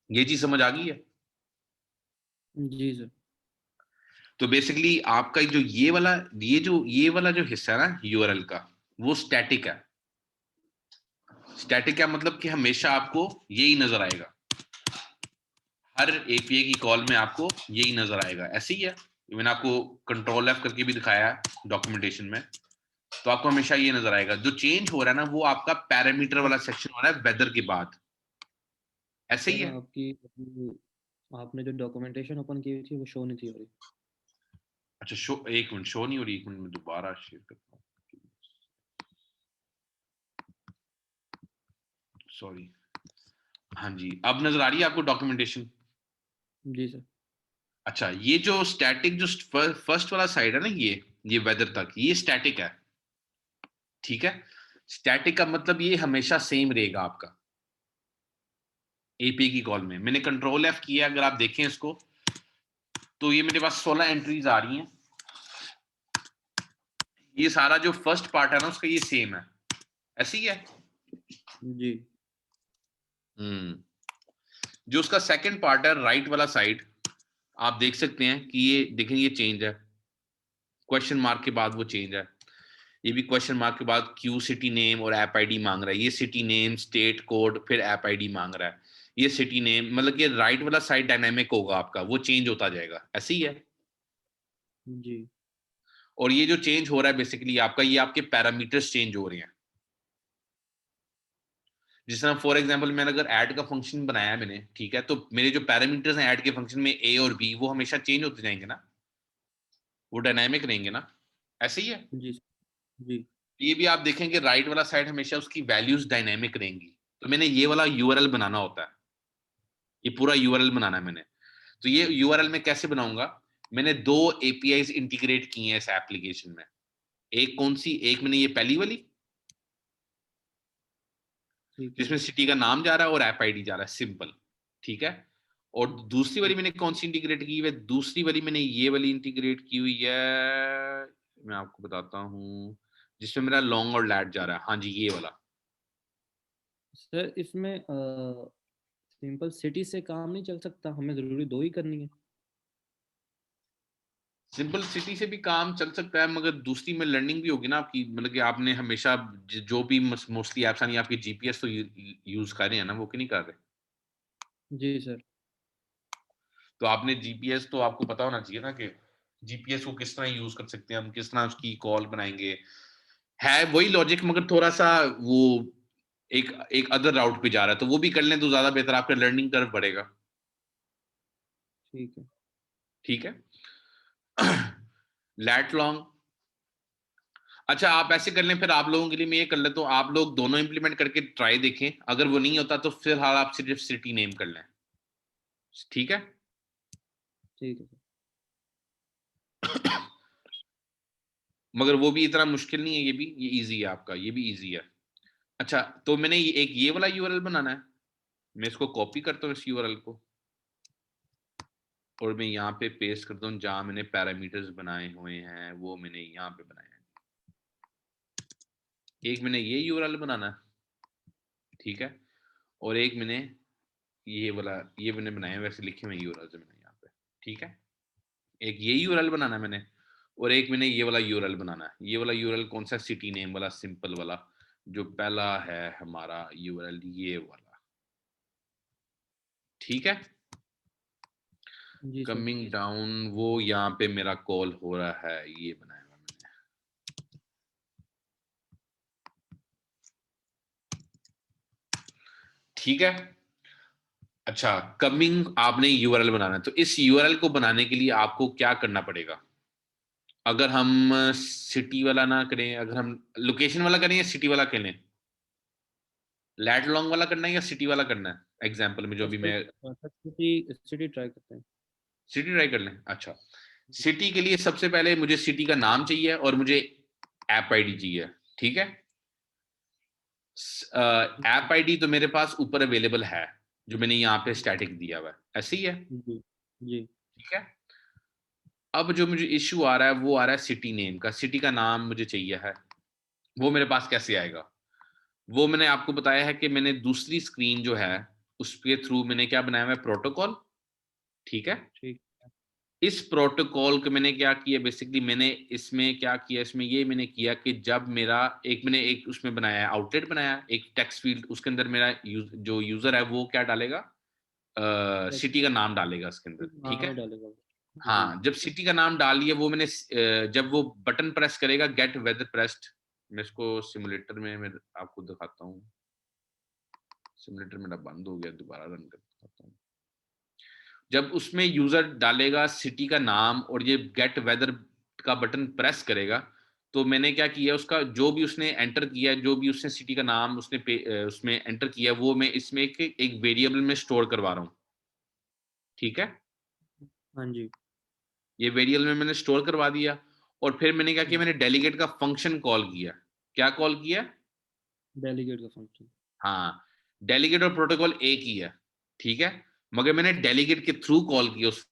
ये चीज समझ आ गई है? जी सर। तो बेसिकली आपका जो ये वाला जो हिस्सा है ना यूआरएल का, वो स्टैटिक है। स्टैटिक क्या मतलब कि हमेशा आपको यही नजर आएगा, हर एपीआई की कॉल में आपको यही नजर आएगा, ऐसे ही है। मैंने आपको कंट्रोल एफ करके भी दिखाया है डॉक्यूमेंटेशन में, तो आपको हमेशा ये नजर आएगा। जो चेंज हो रहा है ना वो आपका पैरामीटर वाला सेक्शन हो रहा है वेदर के बाद, ऐसे ही सर है। आपने जो डॉक्यूमेंटेशन ओपन की हुई थी वो शो नहीं थी हो रही। अच्छा शो, एक मिनट, शो नहीं हो रही, एक मिनट में दोबारा शेयर करता हूँ, सॉरी। हाँ जी, अब नजर आ रही है आपको डॉक्यूमेंटेशन? जी सर। अच्छा, ये जो स्टैटिक जो फर्स्ट वाला साइड है ना, ये वेदर तक ये स्टैटिक है, ठीक है? स्टैटिक का मतलब ये हमेशा सेम रहेगा आपका एपीआई की कॉल में। मैंने कंट्रोल एफ किया, अगर आप देखें इसको तो ये मेरे पास 16 एंट्रीज आ रही हैं। ये सारा जो फर्स्ट पार्ट है ना उसका ये सेम है, ऐसे ही है। जी। जो उसका सेकंड पार्ट है राइट वाला साइड, आप देख सकते हैं कि ये देखें, ये चेंज है, क्वेश्चन मार्क के बाद वो चेंज है। ये भी क्वेश्चन मार्क के बाद क्यू सिटी नेम और ऐप आईडी मांग रहा है, ये सिटी नेम स्टेट कोड फिर ऐप आईडी मांग रहा है। ये सिटी नेम मतलब कि राइट वाला साइड डायनामिक होगा आपका, वो चेंज होता जाएगा, ऐसे ही है। जी। और ये जो चेंज हो रहा है बेसिकली आपका, ये आपके पैरामीटर्स चेंज हो रहे हैं। जिस तरह फॉर एग्जांपल मैंने अगर ऐड का फंक्शन बनाया मैंने, ठीक है, तो मेरे जो पैरामीटर्स हैं ऐड के फंक्शन में ए और बी, वो हमेशा चेंज होते जाएंगे ना, वो डायनामिक रहेंगे ना, ऐसे ही है। जी। जी। ये भी आप देखेंगे राइट वाला साइड हमेशा उसकी वैल्यूज डायनेमिक रहेंगी। तो मैंने ये वाला यूआरएल बनाना होता है, ये पूरा यूआरएल बनाना है मैंने। तो ये यूआरएल मैं कैसे बनाऊंगा? मैंने दो एपीआईज इंटीग्रेट की हैं इस एप्लीकेशन में। एक कौन सी? एक मैंने ये पहली वाली ठीक है। जिसमें सिटी का नाम जा रहा है और ऐप आईडी जा रहा है, सिंपल, ठीक है? और दूसरी वाली मैंने कौन सी इंटीग्रेट की है? दूसरी वाली मैंने ये वाली इंटीग्रेट की हुई है, मैं आपको बताता हूँ, जिसमें मेरा लॉन्ग और लैट जा रहा है। हाँ जी, ये वाला। सर इसमें सिंपल सिटी से काम नहीं चल सकता, हमें जरूरी दो ही करनी है। सिंपल सिटी से भी काम चल सकता है, मगर दूसरी में लर्निंग भी होगी ना आपकी, मतलब कि आपने हमेशा जो भी मोस्टली एप्स यानी आपकी जीपीएस तो यूज कर रहे हैं ना, वो क्यों नहीं कर रहे? जी सर। तो आपने जीपीएस तो आपको पता होना चाहिए ना कि जीपीएस को किस तरह यूज कर सकते हैं हम, किस तरह उसकी कॉल बनाएंगे। है वही लॉजिक, मगर थोड़ा सा वो एक एक अदर राउट पे जा रहा है, तो वो भी कर लें तो ज्यादा बेहतर, आपका लर्निंग कर्व बढ़ेगा, ठीक है। ठीक है? लैट लॉन्ग, अच्छा आप ऐसे कर लें, फिर आप लोगों के लिए मैं ये कर लेता हूँ, आप लोग दोनों इंप्लीमेंट करके ट्राई देखें, अगर वो नहीं होता तो फिलहाल आप सिर्फ सिटी नेम कर लें, ठीक है? ठीक है सर। मगर वो भी इतना मुश्किल नहीं है, ये इजी है आपका, ये भी इजी है। अच्छा, तो मैंने एक ये वाला यूआरएल बनाना है, मैं इसको कॉपी करता हूँ इस यूआरएल को, और मैं यहाँ पे पेस्ट करता हूँ जहाँ मैंने पैरामीटर्स बनाए हुए हैं, वो मैंने यहाँ पे बनाए हैं। एक मैंने ये यूआरएल बनाना है, ठीक है, और एक मैंने ये वाला, ये मैंने बनाया है, वैसे लिखे हुए यूआरएल मैंने यहाँ पे, ठीक है। एक ये यूआरएल बनाना है मैंने, और एक मैंने ये वाला यूआरएल बनाना है। ये वाला यूआरएल कौन सा? सिटी नेम वाला, सिंपल वाला, जो पहला है हमारा यूआरएल, ये वाला, ठीक है। जी सर। कमिंग डाउन, वो यहाँ पे मेरा कॉल हो रहा है, ये बनाया हुआ मैंने, ठीक है। अच्छा, कमिंग आपने यूआरएल बनाना है, तो इस यूआरएल को बनाने के लिए आपको क्या करना पड़ेगा? अगर हम सिटी वाला ना करें, अगर हम लोकेशन वाला करें या सिटी वाला करें, लैट लॉन्ग वाला करना है या सिटी वाला करना है? एग्जांपल में जो भी मैं सिटी सिटी ट्राई करते हैं। सिटी ट्राई कर लें। अच्छा, सिटी के लिए सबसे पहले मुझे सिटी का नाम चाहिए और मुझे ऐप आईडी चाहिए, ठीक है। ऐप आईडी तो मेरे पास ऊपर अवेलेबल है, जो मैंने यहाँ पे स्टैटिक दिया हुआ है, ऐसे ही है, जी जी। ठीक है। अब जो मुझे इश्यू आ रहा है वो आ रहा है सिटी नेम का। सिटी का नाम मुझे चाहिए है, वो मेरे पास कैसे आएगा? वो मैंने आपको बताया है कि मैंने दूसरी स्क्रीन जो है उसके थ्रू मैंने क्या बनाया हुआ है? प्रोटोकॉल, ठीक है। ठीक। इस प्रोटोकॉल को मैंने क्या किया, बेसिकली मैंने इसमें क्या किया, इसमें ये मैंने किया कि जब मेरा मैंने एक उसमें बनाया है, आउटलेट बनाया, एक टेक्स्ट फील्ड, उसके अंदर मेरा जो यूजर है वो क्या डालेगा? सिटी का नाम डालेगा उसके अंदर, ठीक है। डालेगा। हाँ, जब सिटी का नाम डाल लिया, वो मैंने जब वो बटन प्रेस करेगा, गेट वेदर प्रेस्ड, मैं इसको सिमुलेटर में मैं आपको दिखाता हूँ। सिमुलेटर मेरा बंद हो गया, दोबारा रन कर दिखाता हूँ। जब उसमें यूजर डालेगा सिटी का नाम और ये गेट वेदर का बटन प्रेस करेगा, तो मैंने क्या किया, उसका जो भी उसने एंटर किया, जो भी उसने सिटी का नाम उसमें एंटर किया, वो मैं इसमें एक वेरिएबल में स्टोर करवा रहा हूँ, ठीक है। हाँ जी। ये वेरिएबल में मैंने स्टोर करवा दिया, और फिर मैंने क्या किया, मैंने डेलीगेट का फंक्शन कॉल किया। क्या कॉल किया? डेलीगेट का फंक्शन। हाँ, डेलीगेट और प्रोटोकॉल एक ही है, ठीक है, मगर मैंने डेलीगेट के थ्रू कॉल किया उस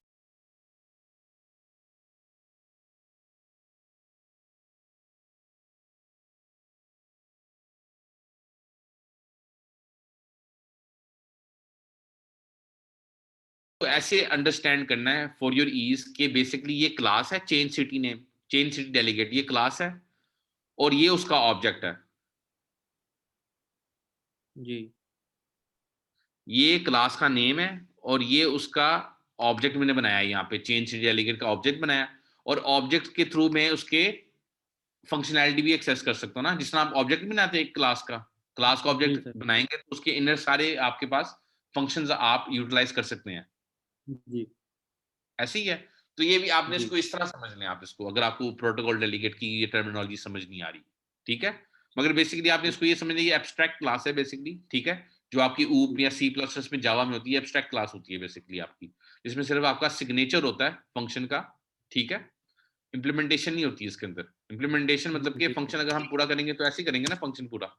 तो ऐसे अंडरस्टैंड करना है फॉर योर ईज के बेसिकली ये क्लास है change city name, change city delegate, ये क्लास है और ये उसका ऑब्जेक्ट है। जी। ये क्लास का नेम है और ये उसका ऑब्जेक्ट मैंने बनाया है, यहाँ पे चेंज सिटी डेलीगेट का ऑब्जेक्ट बनाया, और ऑब्जेक्ट के थ्रू मैं उसके फंक्शनैलिटी भी एक्सेस कर सकता हूँ ना। जिस तरह आप ऑब्जेक्ट बनाते हैं एक क्लास का जी ऑब्जेक्ट सर। बनाएंगे तो उसके इनर सारे आपके पास फंक्शंस आप यूटिलाइज कर सकते हैं, जी ऐसे ही है। तो ये भी आपने जी। इसको इस तरह समझ लें, आप इसको, अगर आपको प्रोटोकॉल डेलीगेट की ये टर्मिनोलॉजी समझ नहीं आ रही, ठीक है, मगर बेसिकली आपने इसको ये समझ लिया, ये एब्स्ट्रैक्ट क्लास है बेसिकली, ठीक है, जो आपकी ऊप या सी प्लस प्लस में जावा में होती है, एब्स्ट्रैक्ट क्लास होती है बेसिकली आपकी, जिसमें सिर्फ आपका सिग्नेचर होता है फंक्शन का, ठीक है, इंप्लीमेंटेशन नहीं होती है इसके अंदर। इंप्लीमेंटेशन मतलब कि जी। फंक्शन अगर हम पूरा करेंगे तो ऐसे ही करेंगे ना फंक्शन पूरा,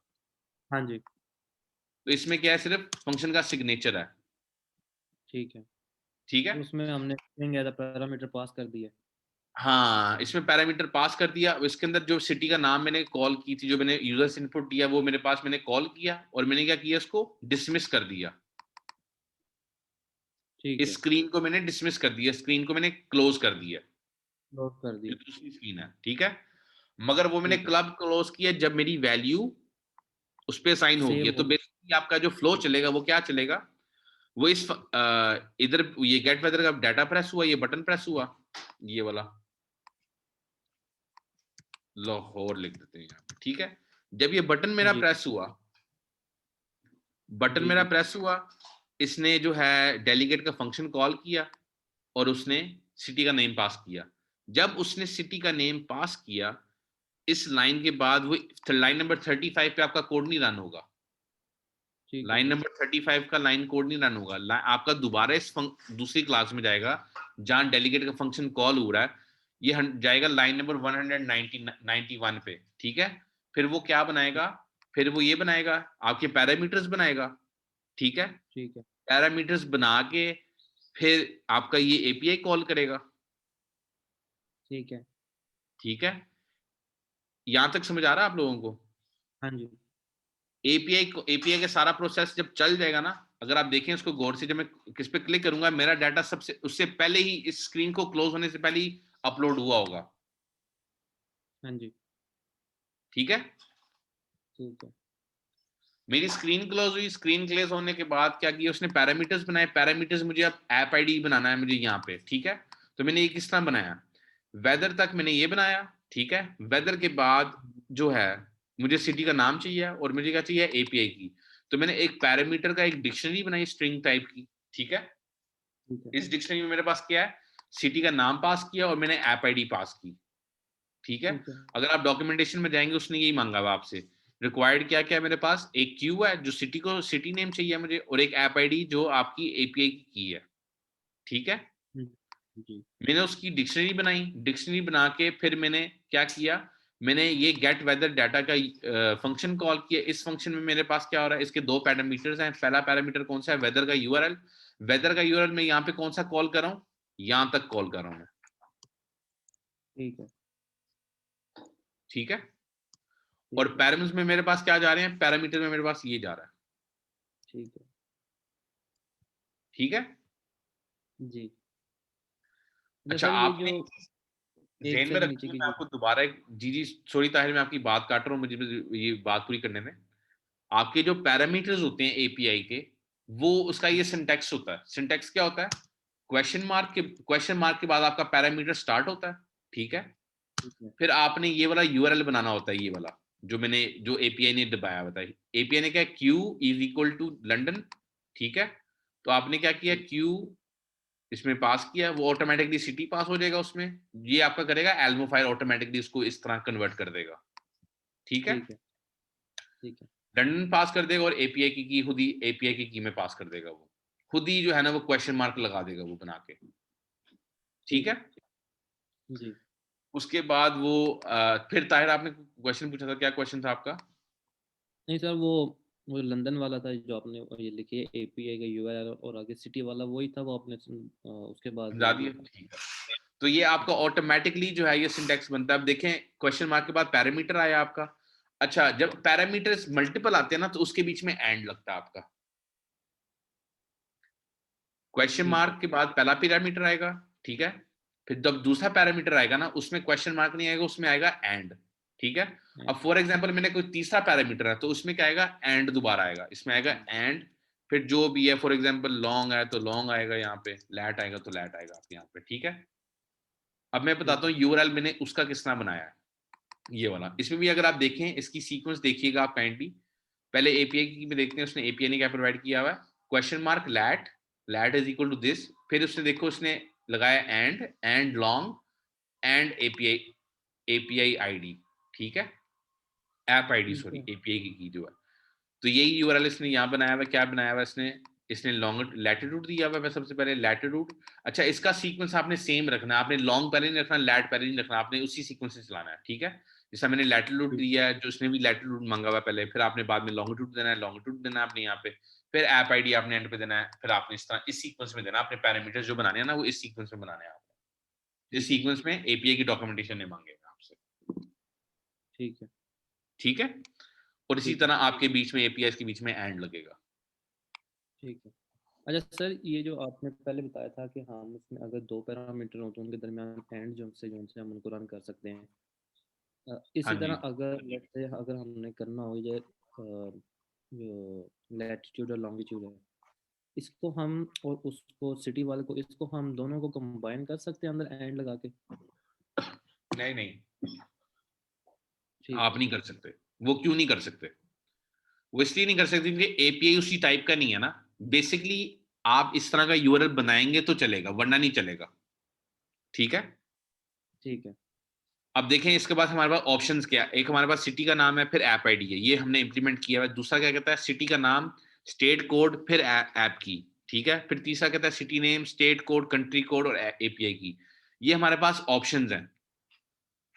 हाँ जी। तो इसमें क्या है, सिर्फ फंक्शन का सिग्नेचर है, ठीक है। ठीक है। उसमें हमने string as a parameter pass कर दिया। हाँ, इसमें पैरामीटर पास कर दिया, इसके अंदर जो सिटी का नाम मैंने कॉल की थी, जो मैंने यूजर्स इनपुट दिया, वो मेरे पास मैंने कॉल किया और मैंने क्या किया, इसको डिसमिस कर दिया। ठीक इस है। स्क्रीन को मैंने डिसमिस कर दिया, स्क्रीन को मैंने क्लोज कर दिया, नोट कर जो दिया। दूसरी स्क्रीन है, ठीक है। मगर वो मैंने ठीक है। क्लब क्लोज किया जब मेरी वैल्यू उस पर साइन हो गया, सेव तो हो। बेसिकली आपका जो फ्लो चलेगा वो क्या चलेगा, वो इधर ये गेट वेदर का डाटा प्रेस हुआ, ये बटन प्रेस हुआ, ये वाला लाहौर लिख देते हैं यहाँ पे, ठीक है। जब ये बटन मेरा जी प्रेस हुआ, बटन जी। मेरा जी प्रेस हुआ, इसने जो है डेलीगेट का फंक्शन कॉल किया और उसने सिटी का नेम पास किया। जब उसने सिटी का नेम पास किया, इस लाइन के बाद वो लाइन नंबर 35 पे आपका कोड नहीं रन होगा, ठीक है लाइन सर। नंबर 35 का लाइन कोड नहीं रन होगा, आपका दोबारा इस दूसरी क्लास में जाएगा जहां डेलीगेट का फंक्शन कॉल हो रहा है, ये जाएगा लाइन नंबर 191 पे, ठीक है। फिर वो क्या बनाएगा, फिर वो ये बनाएगा, आपके पैरामीटर्स बनाएगा, ठीक है। ठीक है। पैरामीटर्स बना के फिर आपका ये एपीआई कॉल करेगा, ठीक है। ठीक है, यहां तक समझ आ रहा है आप लोगों को? हाँ जी। एपीआई का सारा प्रोसेस जब चल जाएगा ना, अगर आप देखें इसको गौर से, जब मैं किस पे क्लिक करूंगा मेरा डाटा सबसे उससे पहले ही इस स्क्रीन को क्लोज होने से पहले ही अपलोड हुआ होगा, हाँ जी। ठीक है। ठीक है। मेरी स्क्रीन क्लोज हुई, स्क्रीन क्लोज होने के बाद क्या किया उसने, पैरामीटर्स बनाए। पैरामीटर्स मुझे अब ऐप आईडी बनाना है मुझे यहाँ पे, ठीक है। तो मैंने ये किस तरह बनाया, वेदर तक मैंने ये बनाया, ठीक है। वेदर के बाद जो है मुझे सिटी का नाम चाहिए और मुझे क्या चाहिए, एपीआई की। तो मैंने एक पैरामीटर का एक डिक्शनरी बनाई स्ट्रिंग टाइप की, ठीक है। ठीक है। इस डिक्शनरी में मेरे पास क्या है, सिटी का नाम पास किया और मैंने ऐप आईडी पास की, ठीक है। ठीक है। अगर आप डॉक्यूमेंटेशन में जाएंगे उसने यही मांगा हुआ आपसे, रिक्वायर्ड क्या क्या है मेरे पास, एक क्यू है जो सिटी को सिटी नेम चाहिए मुझे, और एक ऐप आईडी जो आपकी एपीआई की है, ठीक है। जी। मैंने उसकी डिक्शनरी बनाई, डिक्शनरी बना के फिर मैंने क्या किया, मैंने ये गेट वेदर डाटा का फंक्शन कॉल किया। इस फंक्शन में मेरे पास क्या हो रहा है, इसके दो पैरामीटर्स हैं। पहला पैरामीटर कौन सा है, वेदर का यूआरएल। वेदर का यूआरएल में यहाँ पे कौन सा कॉल कर रहा हूँ, यहां तक कॉल कर रहा हूँ मैं, ठीक है। ठीक है। और पैरामीटर्स में मेरे पास क्या जा रहे हैं, पैरामीटर में मेरे पास ये जा रहा है, ठीक है। ठीक है। जी। अच्छा, सर ये आपने जो एक ज़हन में सेकंड नीचे रखिए, मैं कीजिए। आपको दोबारा एक जी सॉरी ताहिर, मैं आपकी बात काट रहा हूँ, मुझे ये बात पूरी करने में। आपके जो पैरामीटर्स होते हैं एपीआई के, वो उसका ये सिंटैक्स होता है। सिंटैक्स क्या होता है, क्वेश्चन मार्क के बाद आपका पैरामीटर स्टार्ट होता है, ठीक है। ठीक है। फिर आपने ये वाला यूआरएल बनाना होता है, ये वाला जो एपीआई ने दबाया हुआ था। एपीआई ने क्या, q is equal to London, ठीक है। तो आपने क्या किया, क्यू इसमें पास किया, वो ऑटोमेटिकली सिटी पास हो जाएगा उसमें। ये आपका करेगा एल्मो फाइल ऑटोमेटिकली उसको इस तरह कन्वर्ट कर देगा, ठीक है। ठीक है। ठीक है। लंदन पास कर देगा और एपीआई की खुद ही एपीआई की में पास कर देगा, वो खुद ही जो है ना वो क्वेश्चन मार्क लगा देगा वो बना के, ठीक है। जी। उसके बाद वो फिर ताहिर आपने क्वेश्चन पूछा था, क्या क्वेश्चन था आपका? नहीं सर, वो लंदन वाला था जो आपने ये लिखी है एपीआई का यूआरएल, और आगे सिटी वाला वही था वो आपने उसके बाद समझा दिया, ठीक है। तो ये आपका ऑटोमेटिकली जो है ये सिंटैक्स बनता है। अब देखें क्वेश्चन मार्क के बाद पैरामीटर आया आपका। अच्छा, जब पैरामीटर्स मल्टीपल आते हैं ना तो उसके बीच में एंड लगता है आपका। क्वेश्चन ठीक मार्क है। के बाद पहला पैरामीटर आएगा, ठीक है। फिर जब दूसरा पैरामीटर आएगा ना उसमें क्वेश्चन मार्क नहीं आएगा, उसमें आएगा एंड, ठीक है। अब फॉर एग्जांपल मैंने कोई तीसरा पैरामीटर है तो उसमें क्या आएगा, एंड दोबारा आएगा, इसमें आएगा एंड। फिर जो भी है, फॉर एग्जांपल लॉन्ग है तो लॉन्ग आएगा, यहाँ पे लैट आएगा तो लैट आएगा आपके यहाँ पे, ठीक है। अब मैं बताता हूँ यूआरएल मैंने उसका किस तरह बनाया है, ये वाला। इसमें भी अगर आप देखें इसकी सीक्वेंस देखिएगा आप काइंडली। पहले एपीआई की में देखते हैं उसने एपीआई ने क्या प्रोवाइड किया हुआ है, question mark lat, lat is equal to this. फिर उसने देखो उसने लगाया and long and API ID, ठीक है, ऐप आईडी ठीक सॉरी, है। एपीआई की जो है। तो यही यूआरएल इसने यहाँ बनाया हुआ है। क्या बनाया हुआ इसने, इसने लॉन्ग लैटिट्यूड दिया हुआ है सबसे पहले, लैटिट्यूड। अच्छा, इसका सीक्वेंस आपने सेम रखना है, आपने लॉन्ग पहले नहीं रखना, लैट पहले नहीं रखना, आपने उसी सीक्वेंस से चलाना है, ठीक है। जैसा मैंने लैटिट्यूड दिया है, जो इसने भी लैटिट्यूड मांगा हुआ है पहले, फिर आपने बाद में लॉन्गिट्यूड देना है, लॉन्गिट्यूड देना है आपने यहाँ पे, फिर ऐप आईडी आपने एंड पे देना है, फिर आपने इस तरह इस सीक्वेंस में देना है। आपने पैरामीटर्स जो बनाने हैं ना वो इस सीक्वेंस में बनाने हैं आपने, इस सीक्वेंस में एपीआई की डॉक्यूमेंटेशन ने मांगेगा आपसे, ठीक है। ठीक है। और इसी ठीक है। तरह आपके बीच में एपीआई के बीच में एंड लगेगा। ठीक है। अच्छा सर, ये जो आपने पहले बताया था कि हम इसमें अगर दो पैरामीटर हो तो उनके दरमियान एंड जो से हम उनको रन कर सकते हैं। हाँ इसी तरह जी, अगर let's say अगर हमने करना हो ये जो लैटिट्यूड और लॉन्गिट्यूड है, इसको हम और उसको सिटी वाले को, इसको हम दोनों को कंबाइन कर सकते हैं अंदर एंड लगा के। नहीं नहीं, ठीक आप है। नहीं कर सकते। वो क्यों नहीं कर सकते, वो इसलिए नहीं कर सकते क्योंकि एपीआई उसी टाइप का नहीं है ना। बेसिकली आप इस तरह का यूआरएल बनाएंगे तो चलेगा, वरना नहीं चलेगा, ठीक है। ठीक है। अब देखें इसके बाद हमारे पास ऑप्शंस क्या, एक हमारे पास सिटी का नाम है, फिर ऐप आईडी है, ये हमने इंप्लीमेंट किया है। दूसरा क्या कहता है, सिटी का नाम, स्टेट कोड, फिर ऐप की, ठीक है। फिर तीसरा कहता है city name, state code, country code और एपीआई की। ये हमारे पास ऑप्शंस हैं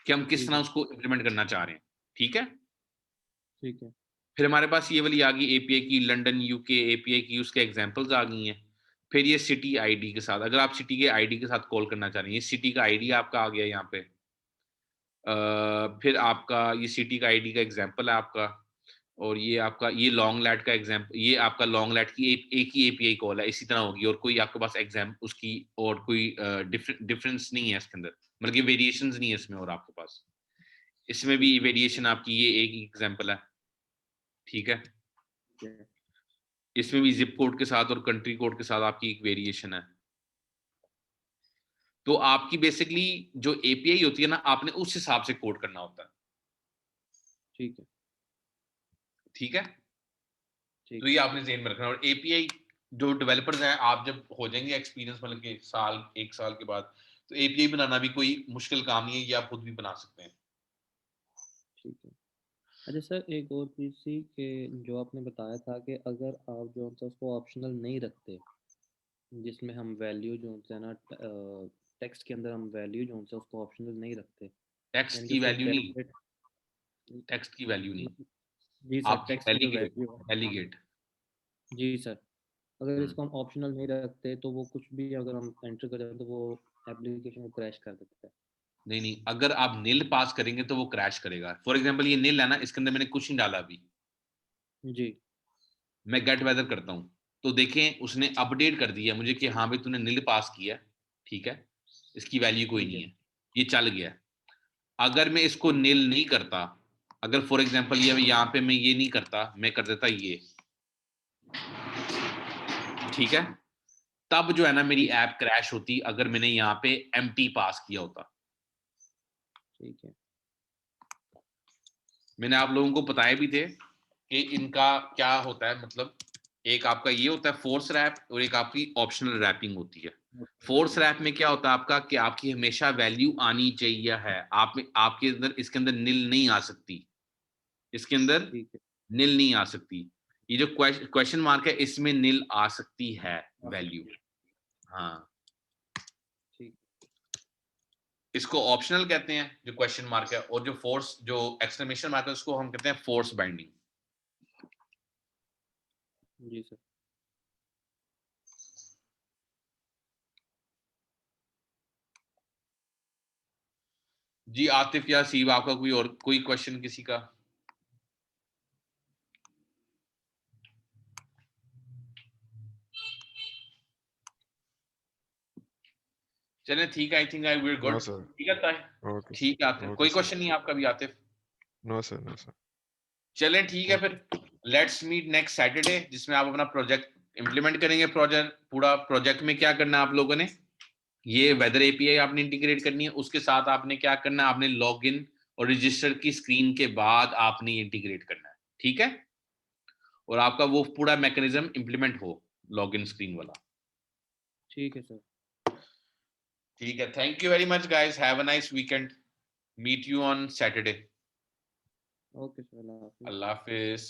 कि हम किस ठीक तरह है। उसको इंप्लीमेंट करना चाह रहे हैं, ठीक है। ठीक है। फिर हमारे पास ये वाली आ गई एपीआई की, लंदन यूके एपीआई की, उसके एग्जांपल्स आ गई हैं। फिर ये सिटी आईडी के साथ, अगर आप सिटी के आईडी के साथ कॉल करना चाह रहे हैं, ये सिटी का आईडी आपका आ गया यहाँ पे। फिर आपका ये सिटी का आईडी का एग्जांपल है आपका, और ये आपका ये लॉन्ग लैट का एग्जांपल, ये आपका लॉन्ग लैट की एक ही एपीआई कॉल है, इसी तरह होगी, और कोई आपके पास एग्जाम उसकी और कोई डिफरेंस नहीं है इसके अंदर, मतलब ये वेरिएशंस नहीं है इसमें, और आपके पास इसमें भी वेरिएशन आपकी ये एक ही एग्जांपल है, ठीक है। इसमें भी जिप कोड के साथ और कंट्री कोड के साथ आपकी एक वेरिएशन है। तो आपकी बेसिकली जो एपीआई होती है ना, आपने उस हिसाब से कोड करना होता है, ठीक है, ठीक है। ठीक। तो ये आपने ध्यान में रखना। और एपीआई जो डेवलपर्स हैं, आप जब हो जाएंगे एक्सपीरियंस, मतलब कि एक साल के बाद, तो एपीआई बनाना भी कोई मुश्किल काम नहीं है, ये आप खुद भी बना सकते हैं। ठीक है। अच्छा सर, एक और चीज़ थी कि जो आपने बताया था कि अगर आप जो है उसको ऑप्शनल नहीं रखते, जिसमें हम वैल्यू जो है ना टेक्स्ट के अंदर हम वैल्यू जो है उसको ऑप्शनल नहीं रखते, टेक्स्ट यानी कि की उसको वैल्यू नहीं, डेलीब्रेट। टेक्स्ट की वैल्यू नहीं, जी सर, आप टेक्स्ट की जो वैल्यू है। डेलीगेट। जी सर, अगर इसको हम ऑप्शनल नहीं रखते तो वो कुछ भी अगर हम एंटर करें तो वो एप्लीकेशन को क्रैश कर देता है। नहीं नहीं, अगर आप नील पास करेंगे तो वो क्रैश करेगा। फॉर एग्जांपल ये नील है ना, इसके अंदर मैंने कुछ नहीं डाला अभी, जी मैं गेट वेदर करता हूँ, तो देखें उसने अपडेट कर दिया मुझे कि हाँ भाई तूने नील पास किया, ठीक है, इसकी वैल्यू कोई ठीक नहीं है, है, ये चल गया। अगर मैं इसको नील नहीं करता, अगर फॉर एग्जांपल ये यहाँ पे मैं ये नहीं करता, मैं कर देता ये, ठीक है, तब जो है ना मेरी ठीक ऐप क्रैश होती, अगर मैंने यहाँ पे एम्प्टी पास किया होता। ठीक है, मैंने आप लोगों को बताया भी थे कि इनका क्या होता है, मतलब एक आपका ये होता है फोर्स रैप, और एक आपकी ऑप्शनल रैपिंग होती है। फोर्स रैप में क्या होता है आपका कि आपकी हमेशा वैल्यू आनी चाहिए है, आप में आपके अंदर, इसके अंदर नील नहीं आ सकती, इसके अंदर ठीक है, नील नहीं आ सकती। ये जो क्वेश्चन मार्क है इसमें नील आ सकती है वैल्यू, हाँ। ठीक। इसको ऑप्शनल कहते हैं जो क्वेश्चन मार्क है, और जो फोर्स, जो एक्सक्लेमेशन मार्क है, उसको हम कहते हैं फोर्स बाइंडिंग। जी सर। जी आतिफ या सीब, आपका कोई और कोई क्वेश्चन किसी का? चलें ठीक है, I think I we are no good. Sir. ठीक है ताहिर? ओके ठीक है आतिफ, ओके कोई सर। क्वेश्चन नहीं आपका भी Atif? No sir, no sir. चलें ठीक है, फिर लेट्स मीट नेक्स्ट सैटरडे, जिसमें आप अपना प्रोजेक्ट इंप्लीमेंट करेंगे। प्रोजेक्ट, पूरा प्रोजेक्ट में क्या करना है आप लोगों ने, ये वेदर एपीआई आपने इंटीग्रेट करनी है, उसके साथ आपने क्या करना है, आपने लॉगिन और रजिस्टर की स्क्रीन के बाद आपने ये इंटीग्रेट करना है, ठीक है, और आपका वो पूरा मैकेनिज्म इंप्लीमेंट हो, लॉगिन स्क्रीन वाला। ठीक है सर। ठीक है, thank you very much guys, have a nice weekend, meet you on Saturday. Okay sir, अल्लाह हाफिज़। अल्लाह हाफिज।